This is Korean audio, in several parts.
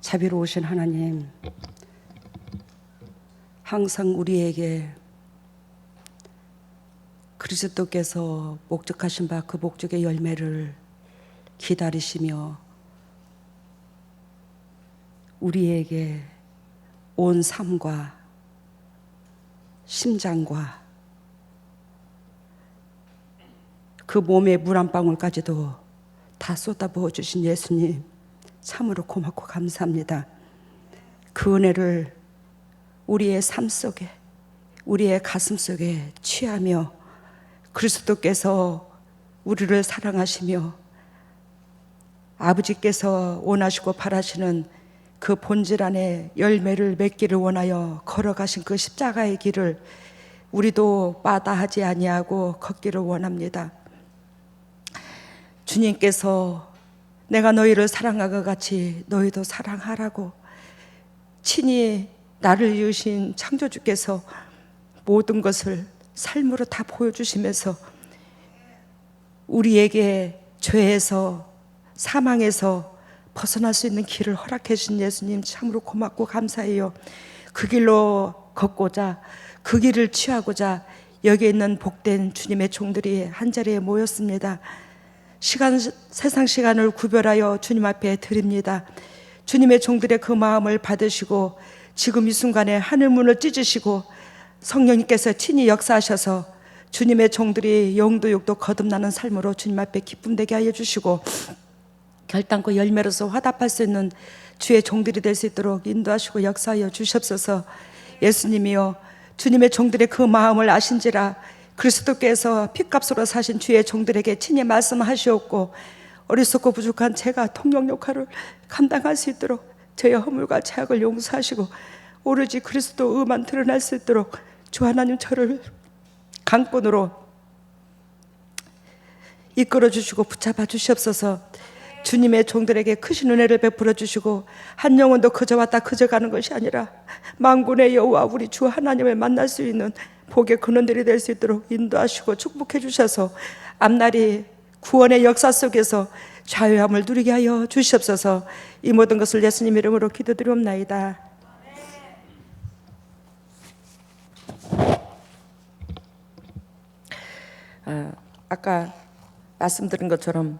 자비로우신 하나님, 항상 우리에게 그리스도께서 목적하신 바 그 목적의 열매를 기다리시며 우리에게 온 삶과 심장과 그 몸의 물 한 방울까지도 다 쏟아부어 주신 예수님, 참으로 고맙고 감사합니다. 그 은혜를 우리의 삶 속에, 우리의 가슴 속에 취하며 그리스도께서 우리를 사랑하시며 아버지께서 원하시고 바라시는 그 본질 안에 열매를 맺기를 원하여 걸어가신 그 십자가의 길을 우리도 마다하지 아니하고 걷기를 원합니다. 주님께서 내가 너희를 사랑한 것 같이 너희도 사랑하라고 친히 나를 이으신 창조주께서 모든 것을 삶으로 다 보여주시면서 우리에게 죄에서 사망에서 벗어날 수 있는 길을 허락해 주신 예수님, 참으로 고맙고 감사해요. 그 길로 걷고자, 그 길을 취하고자 여기에 있는 복된 주님의 종들이 한자리에 모였습니다. 세상 시간을 구별하여 주님 앞에 드립니다. 주님의 종들의 그 마음을 받으시고 지금 이 순간에 하늘문을 찢으시고 성령님께서 친히 역사하셔서 주님의 종들이 영도 육도 거듭나는 삶으로 주님 앞에 기쁨되게 하여 주시고 결단코 열매로서 화답할 수 있는 주의 종들이 될 수 있도록 인도하시고 역사하여 주시옵소서. 예수님이여, 주님의 종들의 그 마음을 아신지라 그리스도께서 핏값으로 사신 주의 종들에게 친히 말씀하시옵고 어리석고 부족한 제가 통역 역할을 감당할 수 있도록 저의 허물과 죄악을 용서하시고 오로지 그리스도 의만 드러날 수 있도록 주 하나님 저를 강권으로 이끌어 주시고 붙잡아 주시옵소서. 주님의 종들에게 크신 은혜를 베풀어 주시고 한 영혼도 그저 왔다 그저 가는 것이 아니라 만군의 여호와 우리 주 하나님을 만날 수 있는 복의 근원들이 될 수 있도록 인도하시고 축복해 주셔서 앞날이 구원의 역사 속에서 자유함을 누리게 하여 주시옵소서. 이 모든 것을 예수님 이름으로 기도드리옵나이다. 아까 말씀드린 것처럼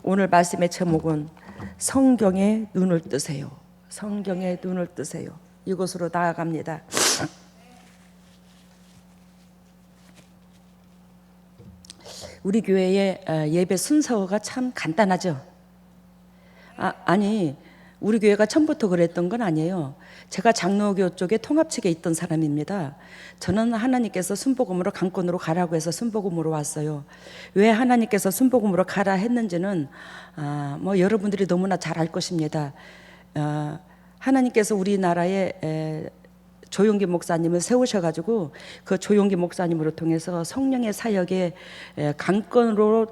오늘 말씀의 제목은 성경에 눈을 뜨세요. 성경에 눈을 뜨세요. 이곳으로 나아갑니다. 우리 교회의 예배 순서가 참 간단하죠. 아니 우리 교회가 처음부터 그랬던 건 아니에요. 제가 장로교 쪽에 통합측에 있던 사람입니다. 저는 하나님께서 순복음으로 강권으로 가라고 해서 순복음으로 왔어요. 왜 하나님께서 순복음으로 가라 했는지는 뭐 여러분들이 너무나 잘 알 것입니다. 하나님께서 우리나라에 조용기 목사님을 세우셔가지고 그 조용기 목사님으로 통해서 성령의 사역에 강권으로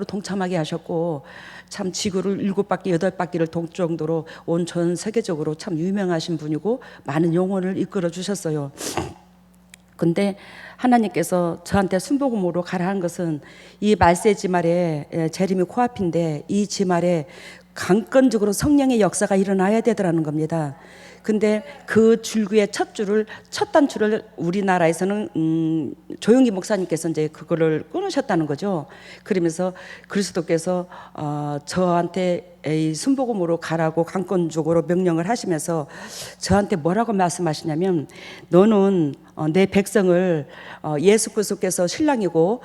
동참하게 하셨고 참 지구를 7바퀴 8바퀴를 돌 정도로 온 전 세계적으로 참 유명하신 분이고 많은 영혼을 이끌어 주셨어요. 근데 하나님께서 저한테 순복음으로 가라 한 것은 이 말세 지말에 재림이 코앞인데 이 지말에 강권적으로 성령의 역사가 일어나야 되더라는 겁니다. 근데 그 줄기의 첫 단추를 우리나라에서는 조용기 목사님께서 이제 그거를 끊으셨다는 거죠. 그러면서 그리스도께서 저한테 이 순복음으로 가라고 강권적으로 명령을 하시면서 저한테 뭐라고 말씀하시냐면 너는 내 백성을 예수 그리스도께서 신랑이고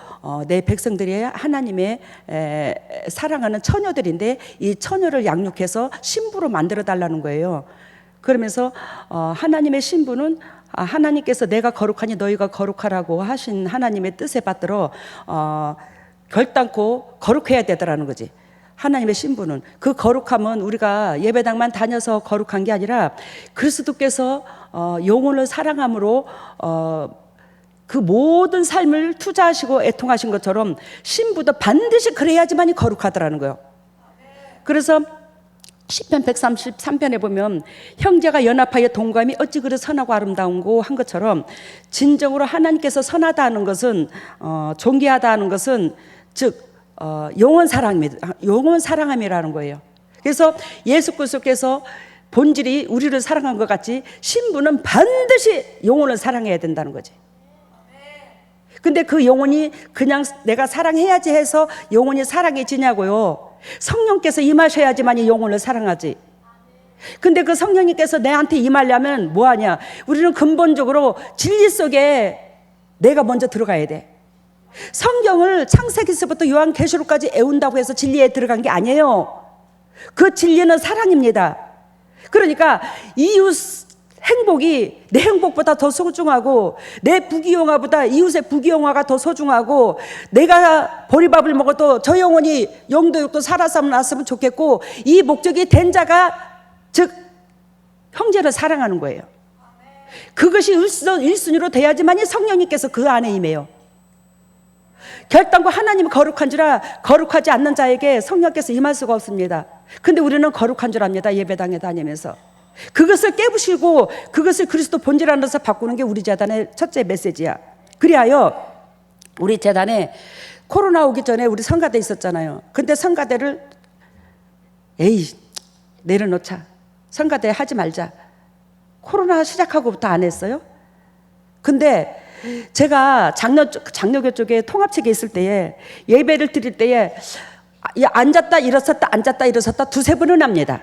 내 백성들이 하나님의 사랑하는 처녀들인데 이 처녀를 양육해서 신부로 만들어 달라는 거예요. 그러면서 하나님의 신부는 하나님께서 내가 거룩하니 너희가 거룩하라고 하신 하나님의 뜻에 받들어 결단코 거룩해야 되더라는 거지. 하나님의 신부는 그 거룩함은 우리가 예배당만 다녀서 거룩한 게 아니라 그리스도께서 영혼을 사랑함으로 그 모든 삶을 투자하시고 애통하신 것처럼 신부도 반드시 그래야지만이 거룩하더라는 거예요. 그래서 시편 133편에 보면 형제가 연합하여 동감이 어찌 그리 선하고 아름다운고 한 것처럼 진정으로 하나님께서 선하다 하는 것은 존귀하다 하는 것은 즉 영원 사랑함이라는 거예요. 그래서 예수 그리스도께서 본질이 우리를 사랑한 것 같이 신부는 반드시 영혼을 사랑해야 된다는 거지. 근데 그 영혼이 그냥 내가 사랑해야지 해서 영혼이 사랑해지냐고요. 성령께서 임하셔야지만 이 영혼을 사랑하지. 근데 그 성령님께서 내한테 임하려면 뭐하냐? 우리는 근본적으로 진리 속에 내가 먼저 들어가야 돼. 성경을 창세기서부터 요한계시록까지 애운다고 해서 진리에 들어간 게 아니에요. 그 진리는 사랑입니다. 그러니까 이웃 행복이 내 행복보다 더 소중하고, 내 부귀영화보다 이웃의 부귀영화가 더 소중하고, 내가 보리밥을 먹어도 저 영혼이 영도 살았으면 났으면 좋겠고, 이 목적이 된 자가 즉 형제를 사랑하는 거예요. 그것이 1순위로 돼야지만이 성령님께서 그 안에 임해요. 결단과 하나님이 거룩한 줄아 거룩하지 않는 자에게 성령께서 임할 수가 없습니다. 근데 우리는 거룩한 줄 압니다. 예배당에 다니면서 그것을 깨부시고 그것을 그리스도 본질 안에서 바꾸는 게 우리 재단의 첫째 메시지야. 그리하여 우리 재단에 코로나 오기 전에 우리 성가대 있었잖아요. 근데 성가대를 에이 내려놓자, 성가대 하지 말자, 코로나 시작하고부터 안 했어요. 근데 제가 장로교 쪽에 통합책에 있을 때에 예배를 드릴 때에 앉았다 일어섰다 앉았다 일어섰다 두세 번은 합니다.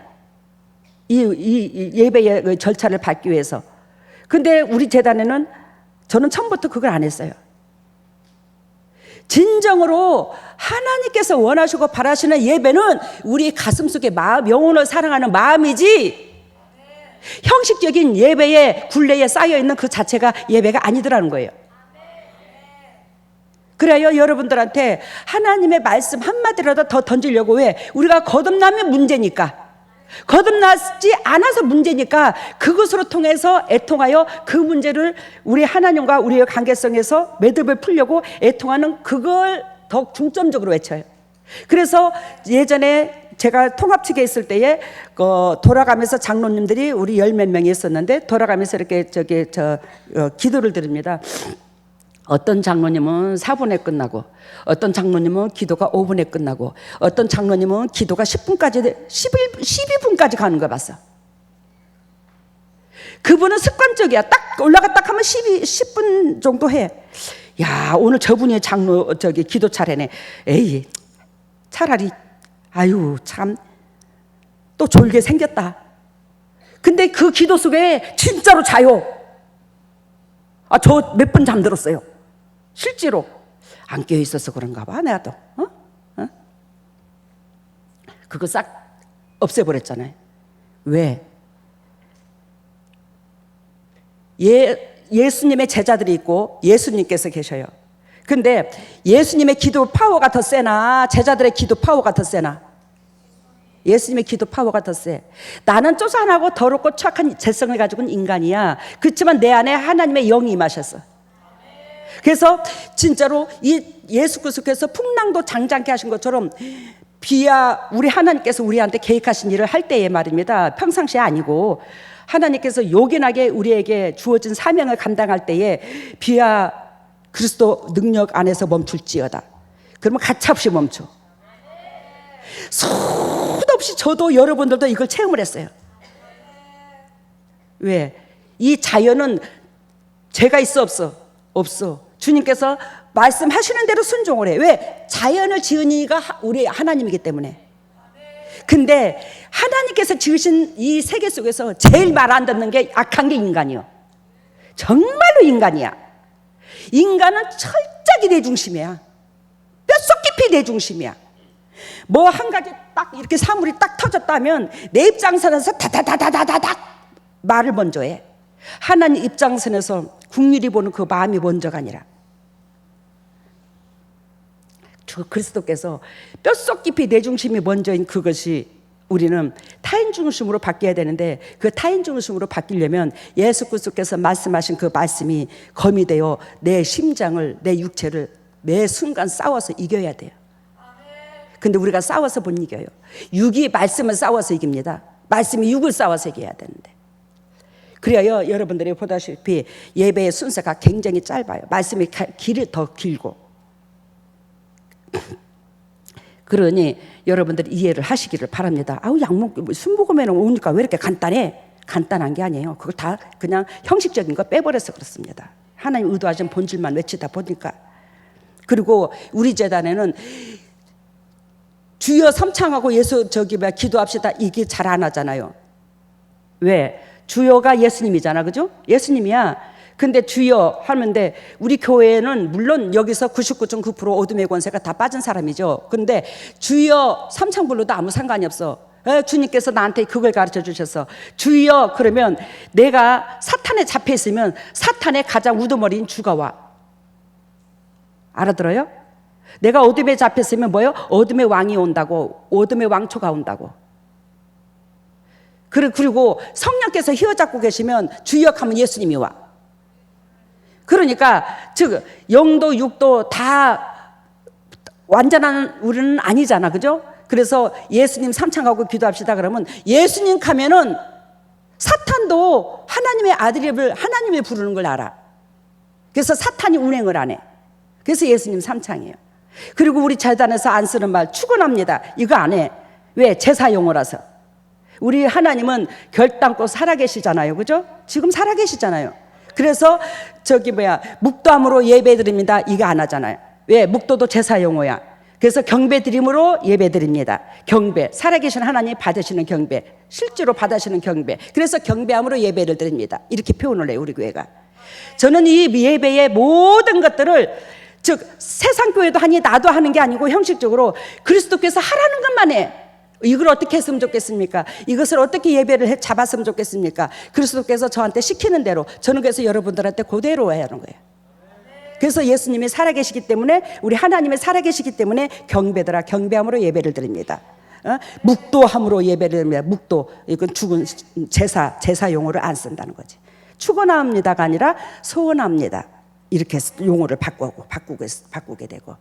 이 예배의 절차를 밟기 위해서. 근데 우리 재단에는 저는 처음부터 그걸 안 했어요. 진정으로 하나님께서 원하시고 바라시는 예배는 우리 가슴속에 마음, 영혼을 사랑하는 마음이지 형식적인 예배에 굴레에 쌓여있는 그 자체가 예배가 아니더라는 거예요. 그래요, 여러분들한테 하나님의 말씀 한마디라도 더 던지려고. 왜? 우리가 거듭나면 문제니까, 거듭나지 않아서 문제니까 그것으로 통해서 애통하여 그 문제를 우리 하나님과 우리의 관계성에서 매듭을 풀려고 애통하는 그걸 더 중점적으로 외쳐요. 그래서 예전에 제가 통합측에 있을 때에 돌아가면서 장로님들이 우리 열 몇 명이 있었는데 돌아가면서 이렇게 기도를 드립니다. 어떤 장로님은 4분에 끝나고, 어떤 장로님은 기도가 5분에 끝나고, 어떤 장로님은 기도가 10분까지 12분까지 가는 거 봤어. 그분은 습관적이야. 딱 올라가 딱 하면 10분 정도 해. 야, 오늘 저분이 기도 차례네. 에이, 차라리 아유 참 또 졸게 생겼다. 근데 그 기도 속에 진짜로 자요. 저 몇 번 잠들었어요. 실제로 안 깨어 있어서 그런가 봐. 내가 또 그거 싹 없애버렸잖아요. 왜? 예수님의 제자들이 있고 예수님께서 계셔요. 근데 예수님의 기도 파워가 더 세나 제자들의 기도 파워가 더 세나? 예수님의 기도 파워가 더 세. 나는 쪼잔하고 더럽고 착한 재성을 가지고는 인간이야. 그렇지만 내 안에 하나님의 영이 임하셨어. 그래서 진짜로 이 예수 그리스도께서 풍랑도 장장케 하신 것처럼 비야 우리 하나님께서 우리한테 계획하신 일을 할 때의 말입니다. 평상시에 아니고 하나님께서 요긴하게 우리에게 주어진 사명을 감당할 때에 비야 그리스도 능력 안에서 멈출지어다. 그러면 가차없이 멈춰. 수없이 저도 여러분들도 이걸 체험을 했어요. 왜? 이 자연은 죄가 있어 없어? 없어. 주님께서 말씀하시는 대로 순종을 해. 왜? 자연을 지은 이가 우리 하나님이기 때문에. 근데 하나님께서 지으신 이 세계 속에서 제일 말 안 듣는 게 악한 게 인간이요. 정말로 인간이야. 인간은 철저히 내 중심이야. 뼛속 깊이 내 중심이야. 뭐 한 가지 딱 이렇게 사물이 딱 터졌다면 내 입장선에서 다다다다다닥 말을 먼저 해. 하나님 입장선에서 국률이 보는 그 마음이 먼저가 아니라 주 그리스도께서 뼛속 깊이 내 중심이 먼저인 그것이 우리는 타인 중심으로 바뀌어야 되는데 그 타인 중심으로 바뀌려면 예수 그리스도께서 말씀하신 그 말씀이 검이 되어 내 심장을, 내 육체를 매 순간 싸워서 이겨야 돼요. 근데 우리가 싸워서 못 이겨요. 육이 말씀을 싸워서 이깁니다. 말씀이 육을 싸워서 이겨야 되는데. 그래야 여러분들이 보다시피 예배의 순서가 굉장히 짧아요. 말씀의 길이 더 길고. 그러니 여러분들이 이해를 하시기를 바랍니다. 아우 양목 순복음에는 오니까 왜 이렇게 간단해? 간단한 게 아니에요. 그걸 다 그냥 형식적인 거 빼버려서 그렇습니다. 하나님 의도하신 본질만 외치다 보니까. 그리고 우리 재단에는 주여 삼창하고 예수 기도합시다 이게 잘 안 하잖아요. 왜? 주여가 예수님이잖아, 그죠? 예수님이야. 근데 주여 하는데 우리 교회는 물론 여기서 99.9% 어둠의 권세가 다 빠진 사람이죠. 근데 주여 삼창 불러도 아무 상관이 없어. 주님께서 나한테 그걸 가르쳐 주셔서 주여 그러면 내가 사탄에 잡혀 있으면 사탄의 가장 우두머리인 주가 와. 알아들어요? 내가 어둠에 잡혀 있으면 뭐예요? 어둠의 왕이 온다고. 어둠의 왕초가 온다고. 그리고 성령께서 휘어잡고 계시면 주여 하면 예수님이 와. 그러니까 즉 영도 육도 다 완전한 우리는 아니잖아, 그죠? 그래서 예수님 삼창하고 기도합시다 그러면 예수님 가면은 사탄도 하나님의 아들임을 하나님이 부르는 걸 알아. 그래서 사탄이 운행을 안 해. 그래서 예수님 삼창이에요. 그리고 우리 재단에서 안 쓰는 말 축원합니다. 이거 안 해. 왜? 제사 용어라서. 우리 하나님은 결단코 살아계시잖아요, 그죠? 지금 살아계시잖아요. 그래서 묵도함으로 예배드립니다. 이거 안 하잖아요. 왜? 묵도도 제사 용어야. 그래서 경배드림으로 예배드립니다. 경배, 살아계신 하나님 받으시는 경배, 실제로 받으시는 경배. 그래서 경배함으로 예배를 드립니다. 이렇게 표현을 해요, 우리 교회가. 저는 이 예배의 모든 것들을 즉 세상 교회도 하니 나도 하는 게 아니고 형식적으로 그리스도께서 하라는 것만 해. 이걸 어떻게 했으면 좋겠습니까? 이것을 어떻게 예배를 잡았으면 좋겠습니까? 그리스도께서 저한테 시키는 대로 저는 그래서 여러분들한테 그대로 해야 하는 거예요. 그래서 예수님이 살아계시기 때문에 우리 하나님이 살아계시기 때문에 경배더라 경배함으로 예배를 드립니다. 묵도함으로 예배를 드립니다. 묵도 이건 죽은 제사 용어를 안 쓴다는 거지. 축원합니다가 아니라 소원합니다. 이렇게 용어를 바꾸게 되고.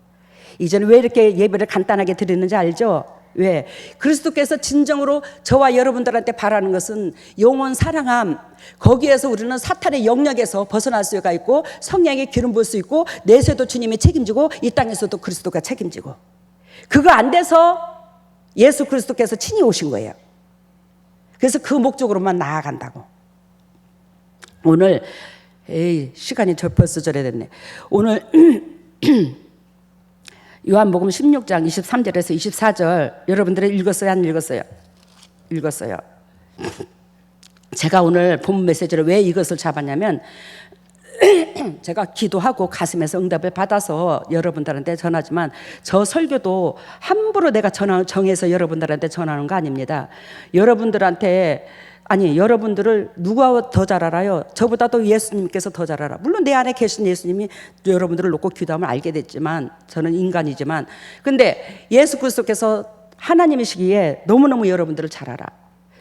이제는 왜 이렇게 예배를 간단하게 드리는지 알죠? 왜? 그리스도께서 진정으로 저와 여러분들한테 바라는 것은 영원 사랑함. 거기에서 우리는 사탄의 영역에서 벗어날 수가 있고 성령의 기름 부을 수 있고 내세도 주님이 책임지고 이 땅에서도 그리스도가 책임지고. 그거 안 돼서 예수 그리스도께서 친히 오신 거예요. 그래서 그 목적으로만 나아간다고. 오늘 시간이 벌써 저래 됐네. 오늘 요한복음 16장 23절에서 24절 여러분들이 읽었어요? 안 읽었어요? 읽었어요. 제가 오늘 본 메시지를 왜 이것을 잡았냐면 제가 기도하고 가슴에서 응답을 받아서 여러분들한테 전하지만 저 설교도 함부로 내가 정해서 여러분들한테 전하는 거 아닙니다. 여러분들을 누가 더 잘 알아요? 저보다도 예수님께서 더 잘 알아. 물론 내 안에 계신 예수님이 여러분들을 놓고 기도하면 알게 됐지만 저는 인간이지만 근데 예수 그리스도께서 하나님이시기에 너무너무 여러분들을 잘 알아.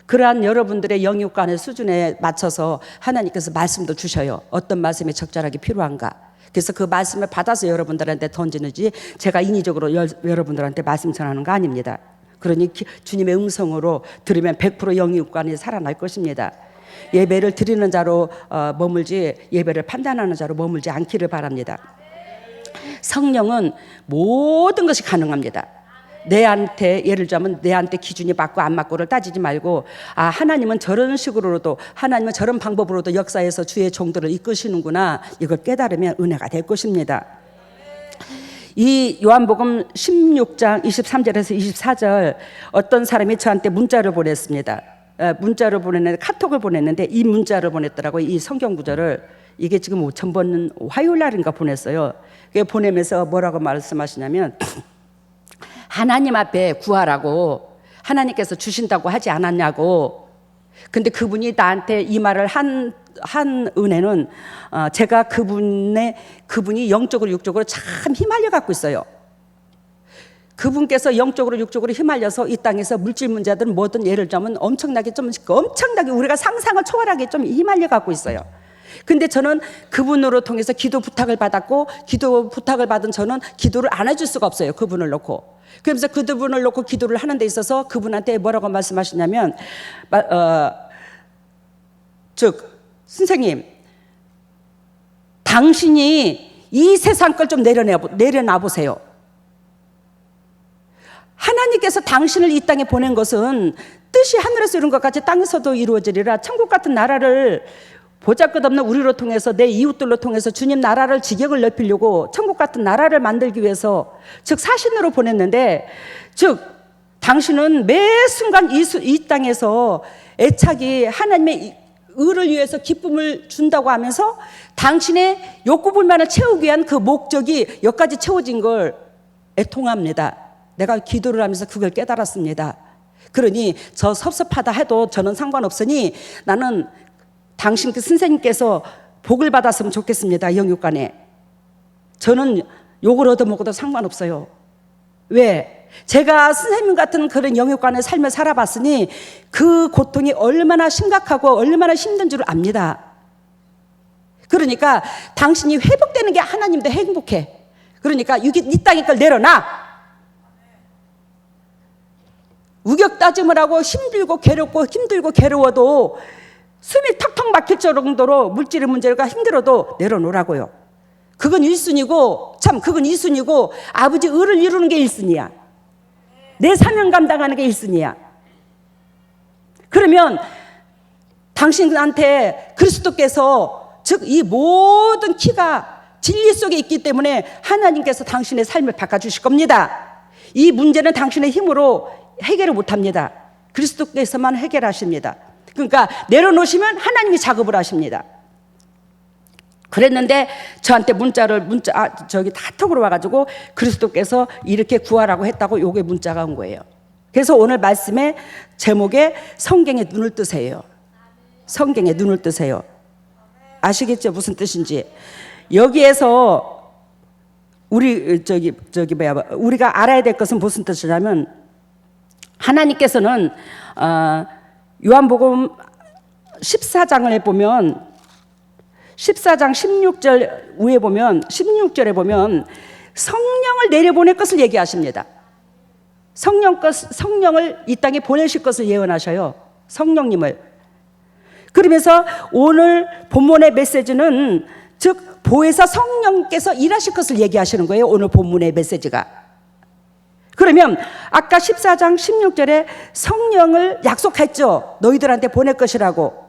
그러한 여러분들의 영육간의 수준에 맞춰서 하나님께서 말씀도 주셔요. 어떤 말씀이 적절하게 필요한가. 그래서 그 말씀을 받아서 여러분들한테 던지는지 제가 인위적으로 여러분들한테 말씀 전하는 거 아닙니다. 그러니 주님의 음성으로 들으면 100% 영육간이 살아날 것입니다. 예배를 드리는 자로 머물지 예배를 판단하는 자로 머물지 않기를 바랍니다. 성령은 모든 것이 가능합니다. 내한테 예를 들자면 내한테 기준이 맞고 안 맞고를 따지지 말고 하나님은 저런 식으로도 하나님은 저런 방법으로도 역사에서 주의 종들을 이끄시는구나 이걸 깨달으면 은혜가 될 것입니다. 이 요한복음 16장 23절에서 24절 어떤 사람이 저한테 문자를 보냈습니다. 문자를 보냈는데 카톡을 보냈는데 이 문자를 보냈더라고요. 이 성경 구절을 이게 지금 5,000번 화요일 날인가 보냈어요. 보내면서 뭐라고 말씀하시냐면 하나님 앞에 구하라고 하나님께서 주신다고 하지 않았냐고. 근데 그분이 나한테 이 말을 한 은혜는 제가 그분이 영적으로 육적으로 참 휘말려 갖고 있어요. 그분께서 영적으로 육적으로 휘말려서 이 땅에서 물질 문제든 뭐든 예를 들자면 엄청나게 우리가 상상을 초월하게 좀 휘말려 갖고 있어요. 근데 저는 그분으로 통해서 기도 부탁을 받았고 기도 부탁을 받은 저는 기도를 안 해줄 수가 없어요. 그분을 놓고. 그러면서 그분을 놓고 기도를 하는 데 있어서 그분한테 뭐라고 말씀하시냐면 선생님 당신이 이 세상 걸 좀 내려놔 보세요. 하나님께서 당신을 이 땅에 보낸 것은 뜻이 하늘에서 이룬 것 같이 땅에서도 이루어지리라. 천국 같은 나라를 보잘것없는 우리로 통해서, 내 이웃들로 통해서 주님 나라를 지경을 넓히려고 천국 같은 나라를 만들기 위해서, 즉 사신으로 보냈는데, 즉 당신은 매 순간 이 땅에서 애착이 하나님의 의를 위해서 기쁨을 준다고 하면서 당신의 욕구불만을 채우기 위한 그 목적이 여기까지 채워진 걸 애통합니다. 내가 기도를 하면서 그걸 깨달았습니다. 그러니 저 섭섭하다 해도 저는 상관없으니 나는 당신 그 선생님께서 복을 받았으면 좋겠습니다. 영육간에. 저는 욕을 얻어먹어도 상관없어요. 왜? 제가 선생님 같은 그런 영육간의 삶을 살아봤으니 그 고통이 얼마나 심각하고 얼마나 힘든 줄 압니다. 그러니까 당신이 회복되는 게 하나님도 행복해. 그러니까 이 땅의 걸 내려놔. 우격다짐을 하고 힘들고 괴로워도 숨이 턱턱 막힐 정도로 물질의 문제가 힘들어도 내려놓으라고요. 그건 1순위고, 그건 2순위고, 아버지 의를 이루는 게 1순위야. 내 사명 감당하는 게 1순위야. 그러면 당신한테 그리스도께서, 즉 이 모든 키가 진리 속에 있기 때문에 하나님께서 당신의 삶을 바꿔주실 겁니다. 이 문제는 당신의 힘으로 해결을 못합니다. 그리스도께서만 해결하십니다. 그러니까 내려놓으시면 하나님이 작업을 하십니다. 그랬는데 저한테 카톡으로 와가지고 그리스도께서 이렇게 구하라고 했다고 요게 문자가 온 거예요. 그래서 오늘 말씀의 제목에 성경에 눈을 뜨세요. 성경에 눈을 뜨세요. 아시겠죠? 무슨 뜻인지. 여기에서 우리가 알아야 될 것은 무슨 뜻이냐면, 하나님께서는 요한복음 14장을 보면 14장 16절 위에 보면 16절에 보면 성령을 내려보낼 것을 얘기하십니다. 성령을 이 땅에 보내실 것을 예언하셔요. 성령님을. 그러면서 오늘 본문의 메시지는, 즉 보혜사 성령께서 일하실 것을 얘기하시는 거예요. 오늘 본문의 메시지가. 그러면 아까 14장 16절에 성령을 약속했죠. 너희들한테 보낼 것이라고.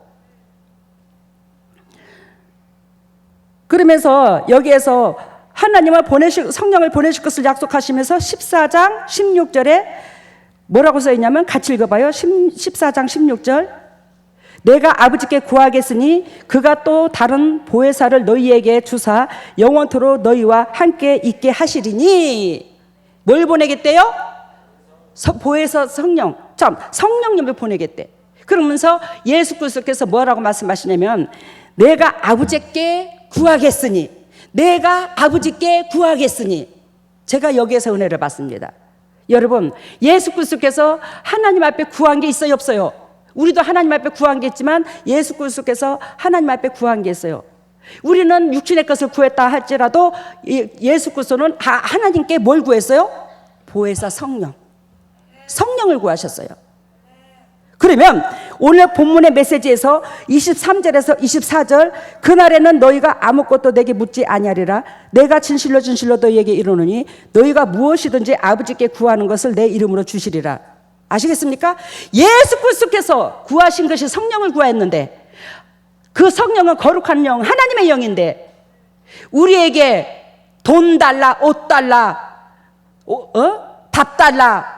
그러면서 여기에서 성령을 보내실 것을 약속하시면서 14장 16절에 뭐라고 써있냐면, 같이 읽어봐요. 14장 16절. 내가 아버지께 구하겠으니 그가 또 다른 보혜사를 너희에게 주사 영원토록 너희와 함께 있게 하시리니. 뭘 보내겠대요? 보혜사 성령. 성령님을 보내겠대. 그러면서 예수 그리스도께서 뭐라고 말씀하시냐면, 내가 아버지께 구하겠으니, 내가 아버지께 구하겠으니. 제가 여기에서 은혜를 받습니다. 여러분, 예수 그리스도께서 하나님 앞에 구한 게 있어요, 없어요? 우리도 하나님 앞에 구한 게 있지만 예수 그리스도께서 하나님 앞에 구한 게 있어요. 우리는 육신의 것을 구했다 할지라도 예수 그리스도는 하나님께 뭘 구했어요? 보혜사 성령을 구하셨어요. 그러면 오늘 본문의 메시지에서 23절에서 24절, 그날에는 너희가 아무것도 내게 묻지 아니하리라. 내가 진실로 너희에게 이르노니 너희가 무엇이든지 아버지께 구하는 것을 내 이름으로 주시리라. 아시겠습니까? 예수 그리스도께서 구하신 것이 성령을 구했는데, 그 성령은 거룩한 영, 하나님의 영인데, 우리에게 돈 달라, 옷 달라, 밥 달라,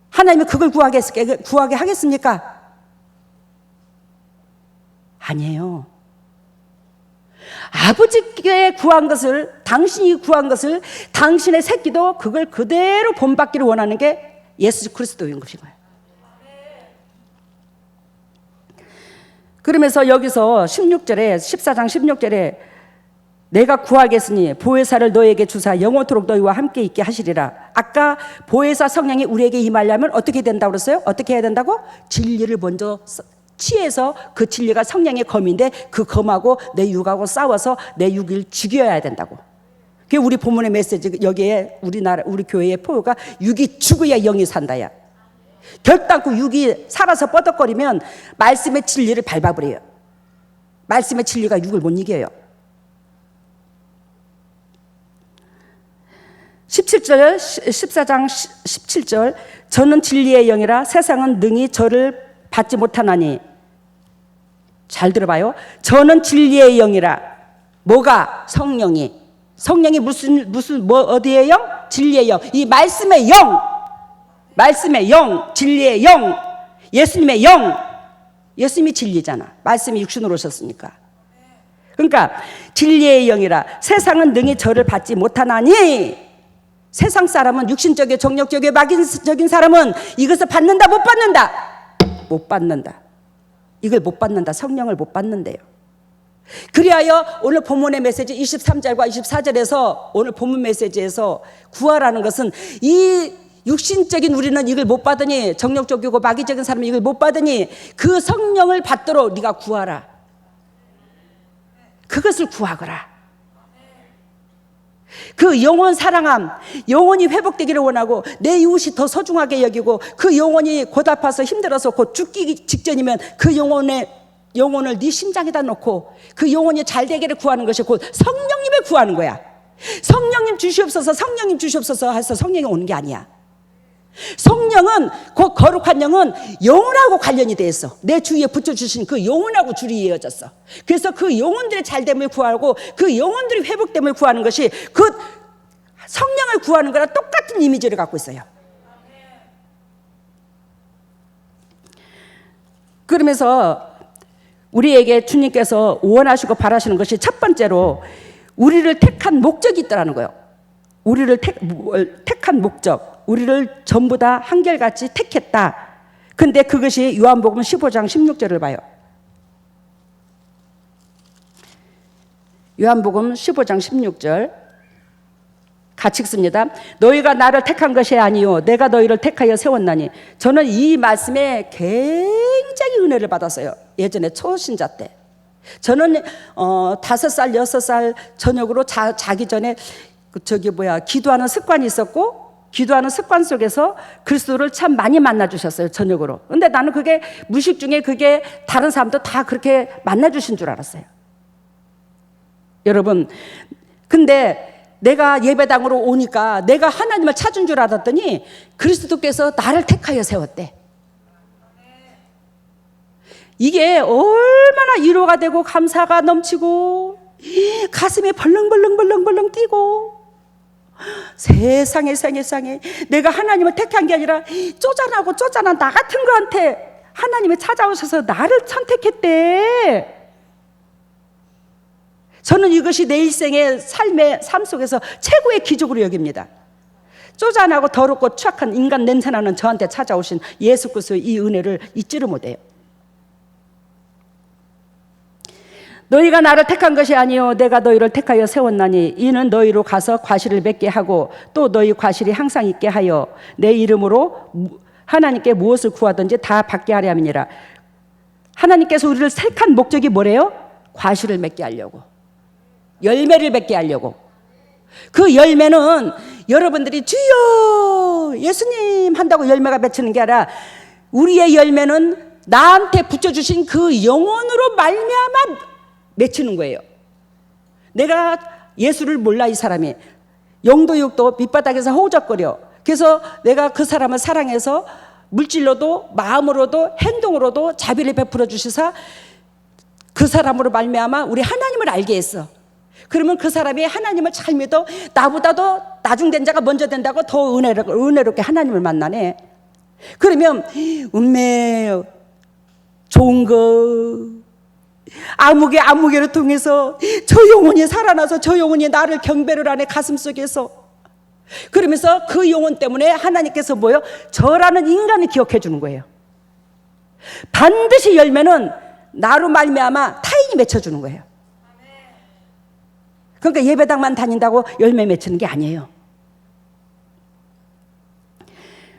하나님이 그걸 구하게 하겠습니까? 아니에요. 아버지께 구한 것을, 당신이 구한 것을 당신의 새끼도 그걸 그대로 본받기를 원하는 게 예수 그리스도인 것인 거예요. 그러면서 여기서 14장 16절에 내가 구하겠으니 보혜사를 너에게 주사 영원토록 너희와 함께 있게 하시리라. 아까 보혜사 성령이 우리에게 임하려면 어떻게 된다고 그랬어요? 어떻게 해야 된다고? 진리를 먼저 취해서, 그 진리가 성령의 검인데 그 검하고 내 육하고 싸워서 내 육을 죽여야 된다고. 그게 우리 본문의 메시지. 여기에 우리 교회의 포효가 육이 죽어야 영이 산다야. 결단코 육이 살아서 뻗어거리면 말씀의 진리를 밟아버려요. 말씀의 진리가 육을 못 이겨요. 17절, 14장 17절, 저는 진리의 영이라 세상은 능히 저를 받지 못하나니. 잘 들어봐요. 저는 진리의 영이라. 뭐가? 성령이 무슨 어디의 영? 진리의 영. 이 말씀의 영, 진리의 영, 예수님의 영. 예수님이 진리잖아. 말씀이 육신으로 오셨으니까. 그러니까 진리의 영이라 세상은 능히 저를 받지 못하나니. 세상 사람은, 육신적인 정력적인 마귀적인 사람은 이것을 받는다 못 받는다? 못 받는다. 이걸 못 받는다. 성령을 못 받는데요. 그리하여 오늘 본문의 메시지 23절과 24절에서, 오늘 본문 메시지에서 구하라는 것은, 이 육신적인 우리는 이걸 못 받으니, 정력적이고 마귀적인 사람은 이걸 못 받으니 그 성령을 받도록 네가 구하라. 그것을 구하거라. 그 영혼 사랑함, 영혼이 회복되기를 원하고 내 이웃이 더 소중하게 여기고 그 영혼이 곧 아파서 힘들어서 곧 죽기 직전이면 그 영혼을 네 심장에다 놓고 그 영혼이 잘 되기를 구하는 것이 곧 성령님을 구하는 거야. 성령님 주시옵소서 해서 성령이 오는 게 아니야. 성령은, 곧 거룩한 영은 영혼하고 관련이 돼 있어. 내 주위에 붙여주신 그 영혼하고 줄이 이어졌어. 그래서 그 영혼들의 잘됨을 구하고 그 영혼들이 회복됨을 구하는 것이 그 성령을 구하는 거랑 똑같은 이미지를 갖고 있어요. 그러면서 우리에게 주님께서 원하시고 바라시는 것이 첫 번째로 우리를 택한 목적이 있다는 거예요. 우리를 택한 목적, 우리를 전부 다 한결같이 택했다. 근데 그것이 요한복음 15장 16절을 봐요. 요한복음 15장 16절 같이 읽습니다. 너희가 나를 택한 것이 아니요 내가 너희를 택하여 세웠나니. 저는 이 말씀에 굉장히 은혜를 받았어요. 예전에 초신자 때. 저는 5살, 6살 저녁으로 자기 전에 기도하는 습관이 있었고, 기도하는 습관 속에서 그리스도를 참 많이 만나 주셨어요, 저녁으로. 근데 나는 그게 무의식 중에 그게 다른 사람도 다 그렇게 만나 주신 줄 알았어요. 여러분, 근데 내가 예배당으로 오니까 내가 하나님을 찾은 줄 알았더니 그리스도께서 나를 택하여 세웠대. 이게 얼마나 위로가 되고 감사가 넘치고 가슴이 벌렁벌렁 뛰고, 세상에 내가 하나님을 택한 게 아니라 쪼잔한 나 같은 거한테 하나님이 찾아오셔서 나를 선택했대. 저는 이것이 내 일생의 삶 속에서 최고의 기적으로 여깁니다. 쪼잔하고 더럽고 추악한 인간 냄새나는 저한테 찾아오신 예수 그리스도의 이 은혜를 잊지를 못해요. 너희가 나를 택한 것이 아니요 내가 너희를 택하여 세웠나니 이는 너희로 가서 과실을 맺게 하고 또 너희 과실이 항상 있게 하여 내 이름으로 하나님께 무엇을 구하든지 다 받게 하려 함이니라. 하나님께서 우리를 택한 목적이 뭐래요? 과실을 맺게 하려고, 열매를 맺게 하려고. 그 열매는 여러분들이 주여 예수님 한다고 열매가 맺히는 게 아니라, 우리의 열매는 나한테 붙여주신 그 영혼으로 말미암아 맺히는 거예요. 내가 예수를 몰라, 이 사람이 영도육도 밑바닥에서 허우적거려. 그래서 내가 그 사람을 사랑해서 물질로도 마음으로도 행동으로도 자비를 베풀어 주시사 그 사람으로 말미암아 우리 하나님을 알게 했어. 그러면 그 사람이 하나님을 잘 믿어 나보다도 나중된 자가 먼저 된다고 더 은혜롭게 하나님을 만나네. 그러면 운매 좋은 거 아무개를 통해서 저 영혼이 살아나서 저 영혼이 나를 경배를 하네, 가슴속에서. 그러면서 그 영혼 때문에 하나님께서 뭐요? 저라는 인간을 기억해 주는 거예요. 반드시 열매는 나로 말미암아 타인이 맺혀주는 거예요. 그러니까 예배당만 다닌다고 열매 맺히는 게 아니에요.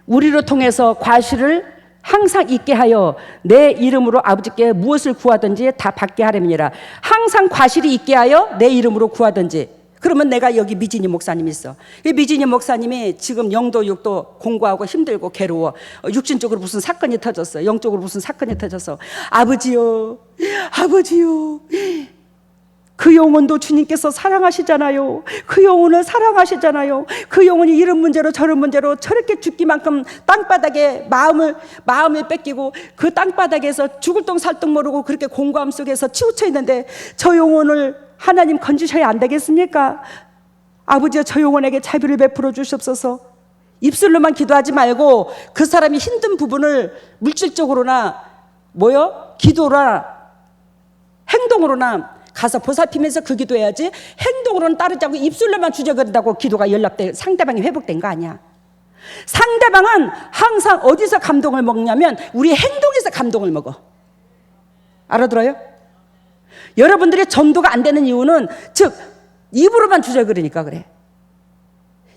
우리로 통해서 과실을 항상 있게 하여 내 이름으로 아버지께 무엇을 구하든지 다 받게 하렵니다. 항상 과실이 있게 하여 내 이름으로 구하든지. 그러면 내가 여기 미진이 목사님이 있어. 이 미진이 목사님이 지금 영도 육도 공부하고 힘들고 괴로워. 육신적으로 무슨 사건이 터졌어. 영적으로 무슨 사건이 터졌어. 아버지요 그 영혼도 주님께서 사랑하시잖아요. 그 영혼을 사랑하시잖아요. 그 영혼이 이런 문제로 저런 문제로 저렇게 죽기만큼 땅바닥에 마음을 뺏기고 그 땅바닥에서 죽을 똥 살 똥 모르고 그렇게 공고함 속에서 치우쳐 있는데 저 영혼을 하나님 건지셔야 안 되겠습니까? 아버지여, 저 영혼에게 자비를 베풀어 주시옵소서. 입술로만 기도하지 말고 그 사람이 힘든 부분을 물질적으로나 기도나 행동으로나 가서 보살피면서 그 기도해야지, 행동으로는 따르지 않고 입술로만 주저거린다고 기도가 연락돼 상대방이 회복된 거 아니야. 상대방은 항상 어디서 감동을 먹냐면 우리 행동에서 감동을 먹어. 알아들어요? 여러분들이 전도가 안 되는 이유는 즉 입으로만 주저거리니까 그래.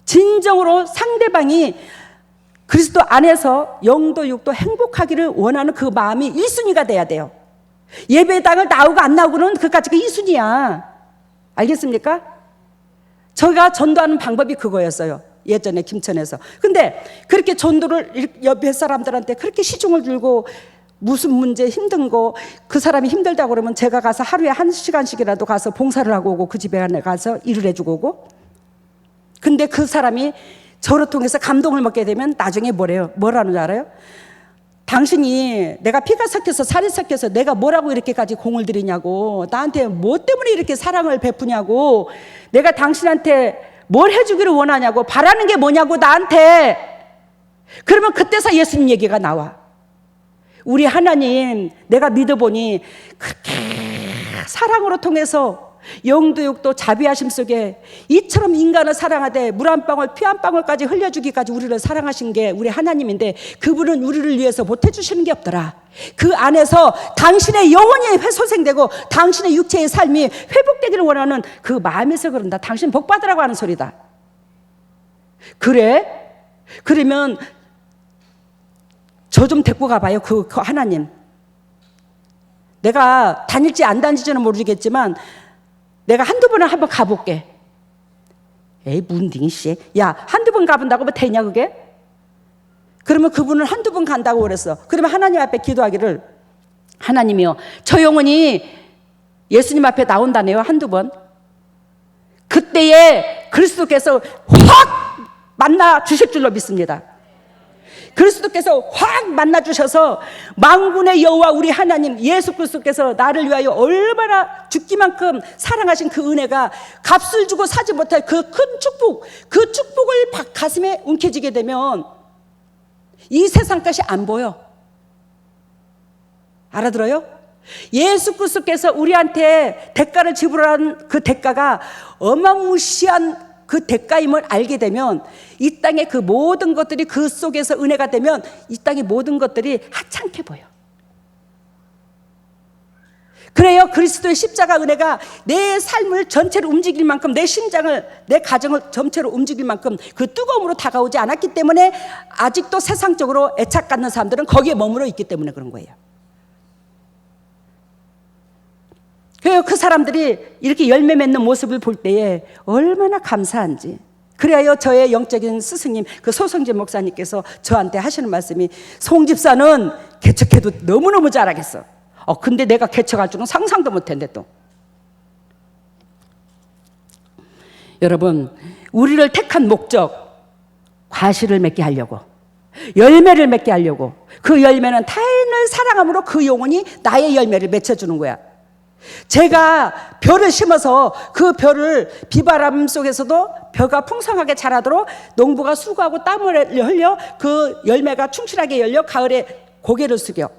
진정으로 상대방이 그리스도 안에서 영도 육도 행복하기를 원하는 그 마음이 1순위가 돼야 돼요. 예배당을 나오고 안 나오고는 그까지가 2순위야. 알겠습니까? 제가 전도하는 방법이 그거였어요. 예전에 김천에서. 근데 그렇게 전도를 옆에 사람들한테 그렇게 시중을 들고 무슨 문제 힘든 거 그 사람이 힘들다고 그러면 제가 가서 하루에 1시간씩이라도 가서 봉사를 하고 오고 그 집에 가서 일을 해주고 오고. 근데 그 사람이 저를 통해서 감동을 먹게 되면 나중에 뭐라는 줄 알아요? 당신이 내가 피가 섞여서 살이 섞여서 내가 뭐라고 이렇게까지 공을 들이냐고, 나한테 뭐 때문에 이렇게 사랑을 베푸냐고, 내가 당신한테 뭘 해주기를 원하냐고, 바라는 게 뭐냐고 나한테. 그러면 그때서 예수님 얘기가 나와. 우리 하나님 내가 믿어보니 그렇게 사랑으로 통해서 영도 육도 자비하심 속에 이처럼 인간을 사랑하되 물 한 방울 피 한 방울까지 흘려주기까지 우리를 사랑하신 게 우리 하나님인데, 그분은 우리를 위해서 못해주시는 게 없더라. 그 안에서 당신의 영혼이 회소생되고 당신의 육체의 삶이 회복되기를 원하는 그 마음에서 그런다. 당신 복 받으라고 하는 소리다. 그래? 그러면 저 좀 데리고 가봐요. 그 하나님. 내가 다닐지 안 다닐지는 모르겠지만 내가 한두 번은 한번 가볼게. 에이 문딩이 씨, 야 한두 번 가본다고 뭐 되냐 그게? 그러면 그분은 한두 번 간다고 그랬어. 그러면 하나님 앞에 기도하기를, 하나님이요 저 영혼이 예수님 앞에 나온다네요. 한두 번. 그때에 그리스도께서 확 만나 주실 줄로 믿습니다. 그리스도께서 확 만나 주셔서 만군의 여호와 우리 하나님 예수 그리스도께서 나를 위하여 얼마나 죽기만큼 사랑하신 그 은혜가 값을 주고 사지 못할 그 큰 축복, 그 축복을 가슴에 움켜쥐게 되면 이 세상 것이 안 보여. 알아들어요? 예수 그리스도께서 우리한테 대가를 지불한 그 대가가 어마무시한 그 대가임을 알게 되면 이 땅의 그 모든 것들이 그 속에서 은혜가 되면 이 땅의 모든 것들이 하찮게 보여. 그래요. 그리스도의 십자가 은혜가 내 삶을 전체로 움직일 만큼, 내 심장을, 내 가정을 전체로 움직일 만큼 그 뜨거움으로 다가오지 않았기 때문에 아직도 세상적으로 애착 갖는 사람들은 거기에 머물러 있기 때문에 그런 거예요. 그래요. 그 사람들이 이렇게 열매 맺는 모습을 볼 때에 얼마나 감사한지. 그래요. 저의 영적인 스승님 그 소성재 목사님께서 저한테 하시는 말씀이, 송 집사는 개척해도 너무너무 잘하겠어. 근데 내가 개척할 줄은 상상도 못했는데 또. 여러분, 우리를 택한 목적, 과실을 맺게 하려고, 열매를 맺게 하려고. 그 열매는 타인을 사랑함으로 그 영혼이 나의 열매를 맺혀주는 거야. 제가 벼를 심어서 그 벼를 비바람 속에서도 벼가 풍성하게 자라도록 농부가 수고하고 땀을 흘려 그 열매가 충실하게 열려 가을에 고개를 숙여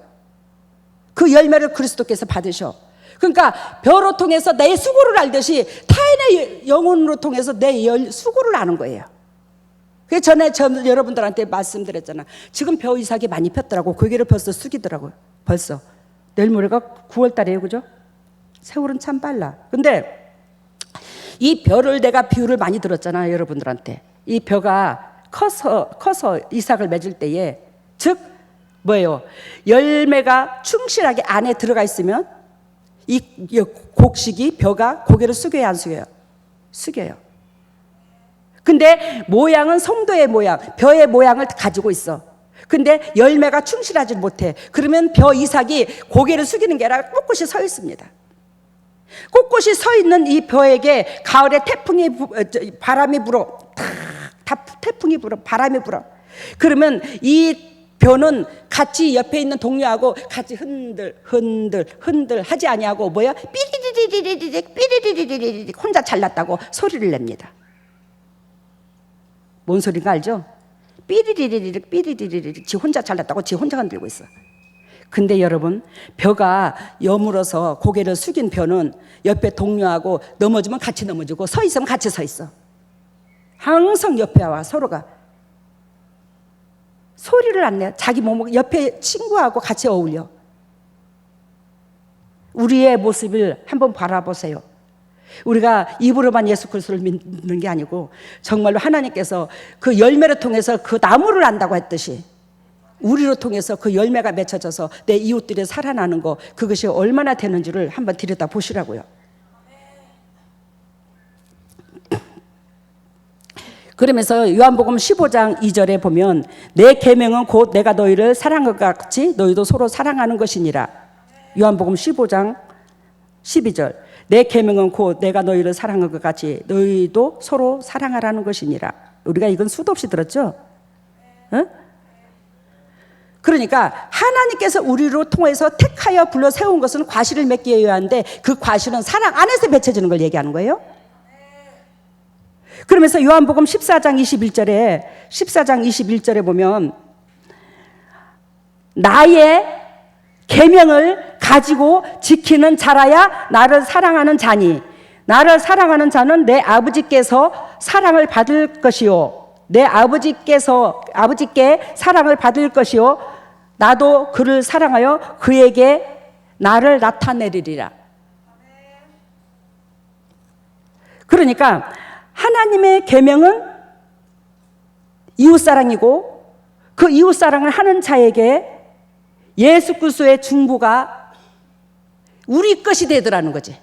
그 열매를 그리스도께서 받으셔. 그러니까 벼로 통해서 내 수고를 알듯이 타인의 영혼으로 통해서 내 수고를 아는 거예요. 그래서 전에 여러분들한테 말씀드렸잖아. 지금 벼 이삭이 많이 폈더라고. 고개를 벌써 숙이더라고요. 벌써 내일 모레가 9월 달이에요. 그죠? 세월은 참 빨라. 근데 이 벼를 내가 비유를 많이 들었잖아 여러분들한테. 이 벼가 커서 이삭을 맺을 때에, 즉 뭐예요? 열매가 충실하게 안에 들어가 있으면 이 곡식이 벼가 고개를 숙여야 안 숙여요? 숙여요. 근데 모양은 성도의 모양, 벼의 모양을 가지고 있어. 근데 열매가 충실하지 못해. 그러면 벼 이삭이 고개를 숙이는 게 아니라 꿋꿋이 서 있습니다. 꼿꼿이 서 있는 이 벼에게 가을에 바람이 불어. 태풍이 불어. 바람이 불어. 그러면 이 벼는 같이 옆에 있는 동료하고 같이 흔들 하지 아니하고 뭐야? 삐리리리리리 혼자 잘났다고 소리를 냅니다. 뭔 소리인가 알죠? 삐리리리리 지 혼자 잘났다고 지 혼자 흔들고 있어. 근데 여러분, 벼가 여물어서 고개를 숙인 벼는 옆에 동료하고 넘어지면 같이 넘어지고 서 있으면 같이 서 있어. 항상 옆에 와 서로가 소리를 안 내. 자기 몸 옆에 친구하고 같이 어울려. 우리의 모습을 한번 바라보세요. 우리가 입으로만 예수 그리스도를 믿는 게 아니고 정말로 하나님께서 그 열매를 통해서 그 나무를 안다고 했듯이 우리로 통해서 그 열매가 맺혀져서 내 이웃들이 살아나는 거, 그것이 얼마나 되는지를 한번 들여다 보시라고요. 그러면서 요한복음 15장 2절에 보면 내 계명은 곧 내가 너희를 사랑한 것 같이 너희도 서로 사랑하는 것이니라. 요한복음 15장 12절 내 계명은 곧 내가 너희를 사랑한 것 같이 너희도 서로 사랑하라는 것이니라. 우리가 이건 수도 없이 들었죠? 어? 그러니까 하나님께서 우리로 통해서 택하여 불러 세운 것은 과실을 맺게 해야 하는데 그 과실은 사랑 안에서 맺혀지는 걸 얘기하는 거예요. 그러면서 요한복음 14장 21절에 보면 나의 계명을 가지고 지키는 자라야 나를 사랑하는 자니 나를 사랑하는 자는 내 아버지께서 사랑을 받을 것이요 내 아버지께 사랑을 받을 것이요 나도 그를 사랑하여 그에게 나를 나타내리리라. 그러니까 하나님의 계명은 이웃사랑이고 그 이웃사랑을 하는 자에게 예수 그리스도의 중보가 우리 것이 되더라는 거지.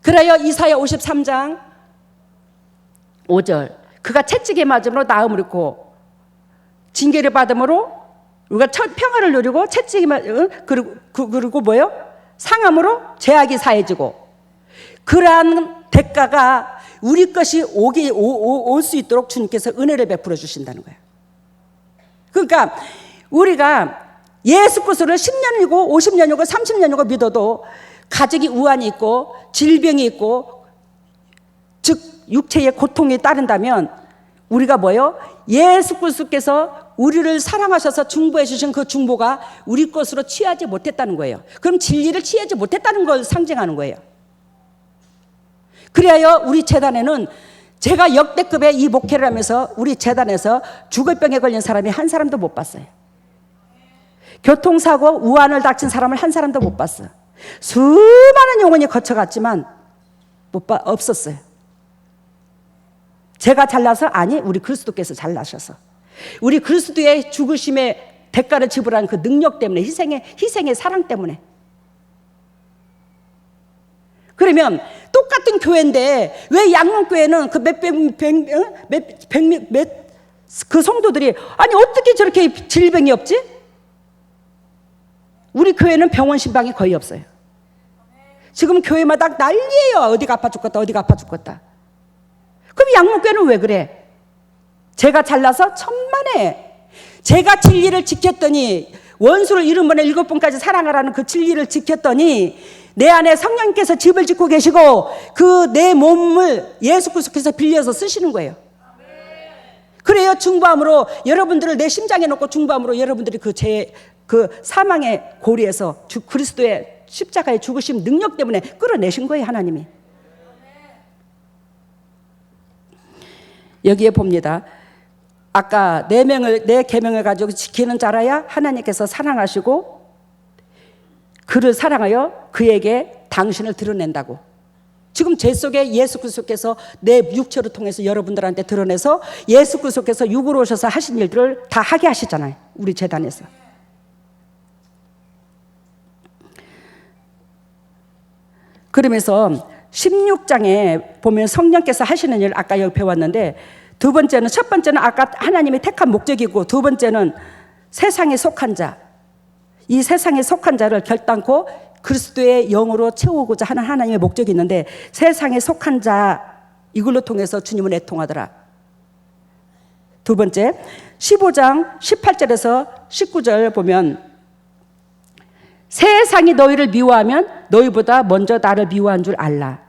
그래요 이사야 53장 5절 그가 채찍에 맞음으로 나음을 입고 징계를 받음으로 우리가 평화를 누리고 채찍에 그리고 뭐요? 상함으로 죄악이 사해지고 그러한 대가가 우리 것이 올 수 있도록 주님께서 은혜를 베풀어 주신다는 거예요. 그러니까 우리가 예수 그리스도를 10년이고 50년이고 30년이고 믿어도 가족이 우환이 있고 질병이 있고 즉 육체의 고통이 따른다면 우리가 뭐요? 예수 그리스도께서 우리를 사랑하셔서 중보해 주신 그 중보가 우리 것으로 취하지 못했다는 거예요. 그럼 진리를 취하지 못했다는 걸 상징하는 거예요. 그래야 우리 재단에는 제가 역대급의 이 목회를 하면서 우리 재단에서 죽을 병에 걸린 사람이 한 사람도 못 봤어요. 교통사고 우환을 닥친 사람을 한 사람도 못 봤어요. 수많은 영혼이 거쳐갔지만 없었어요. 제가 잘나서? 아니, 우리 그리스도께서 잘나셔서 우리 그리스도의 죽으심의 대가를 지불한 그 능력 때문에 희생의 사랑 때문에. 그러면 똑같은 교회인데 왜 양문교회는 그 성도들이 아니 어떻게 저렇게 질병이 없지? 우리 교회는 병원 신방이 거의 없어요. 지금 교회마다 난리예요. 어디가 아파 죽겠다 어디가 아파 죽겠다. 그럼 양문교회는 왜 그래? 제가 잘나서 천만에 제가 진리를 지켰더니 원수를 70번에 7번까지 사랑하라는 그 진리를 지켰더니 내 안에 성령님께서 집을 짓고 계시고 그 내 몸을 예수 그리스도께서 빌려서 쓰시는 거예요. 그래요. 중보함으로 여러분들을 내 심장에 놓고 중보함으로 여러분들이 그 사망의 고리에서 그리스도의 십자가의 죽으심 능력 때문에 끌어내신 거예요. 하나님이. 여기에 봅니다. 아까 내 계명을 가지고 지키는 자라야 하나님께서 사랑하시고 그를 사랑하여 그에게 당신을 드러낸다고. 지금 제 속에 예수 그리스도께서 내 육체를 통해서 여러분들한테 드러내서 예수 그리스도께서 육으로 오셔서 하신 일들을 다 하게 하시잖아요. 우리 재단에서. 그러면서 16장에 보면 성령께서 하시는 일 아까 여기 배웠는데 첫 번째는 아까 하나님이 택한 목적이고 두 번째는 세상에 속한 자. 이 세상에 속한 자를 결단코 그리스도의 영으로 채우고자 하는 하나님의 목적이 있는데, 세상에 속한 자 이걸로 통해서 주님은 애통하더라. 두 번째, 15장 18절에서 19절 보면, 세상이 너희를 미워하면 너희보다 먼저 나를 미워한 줄 알라.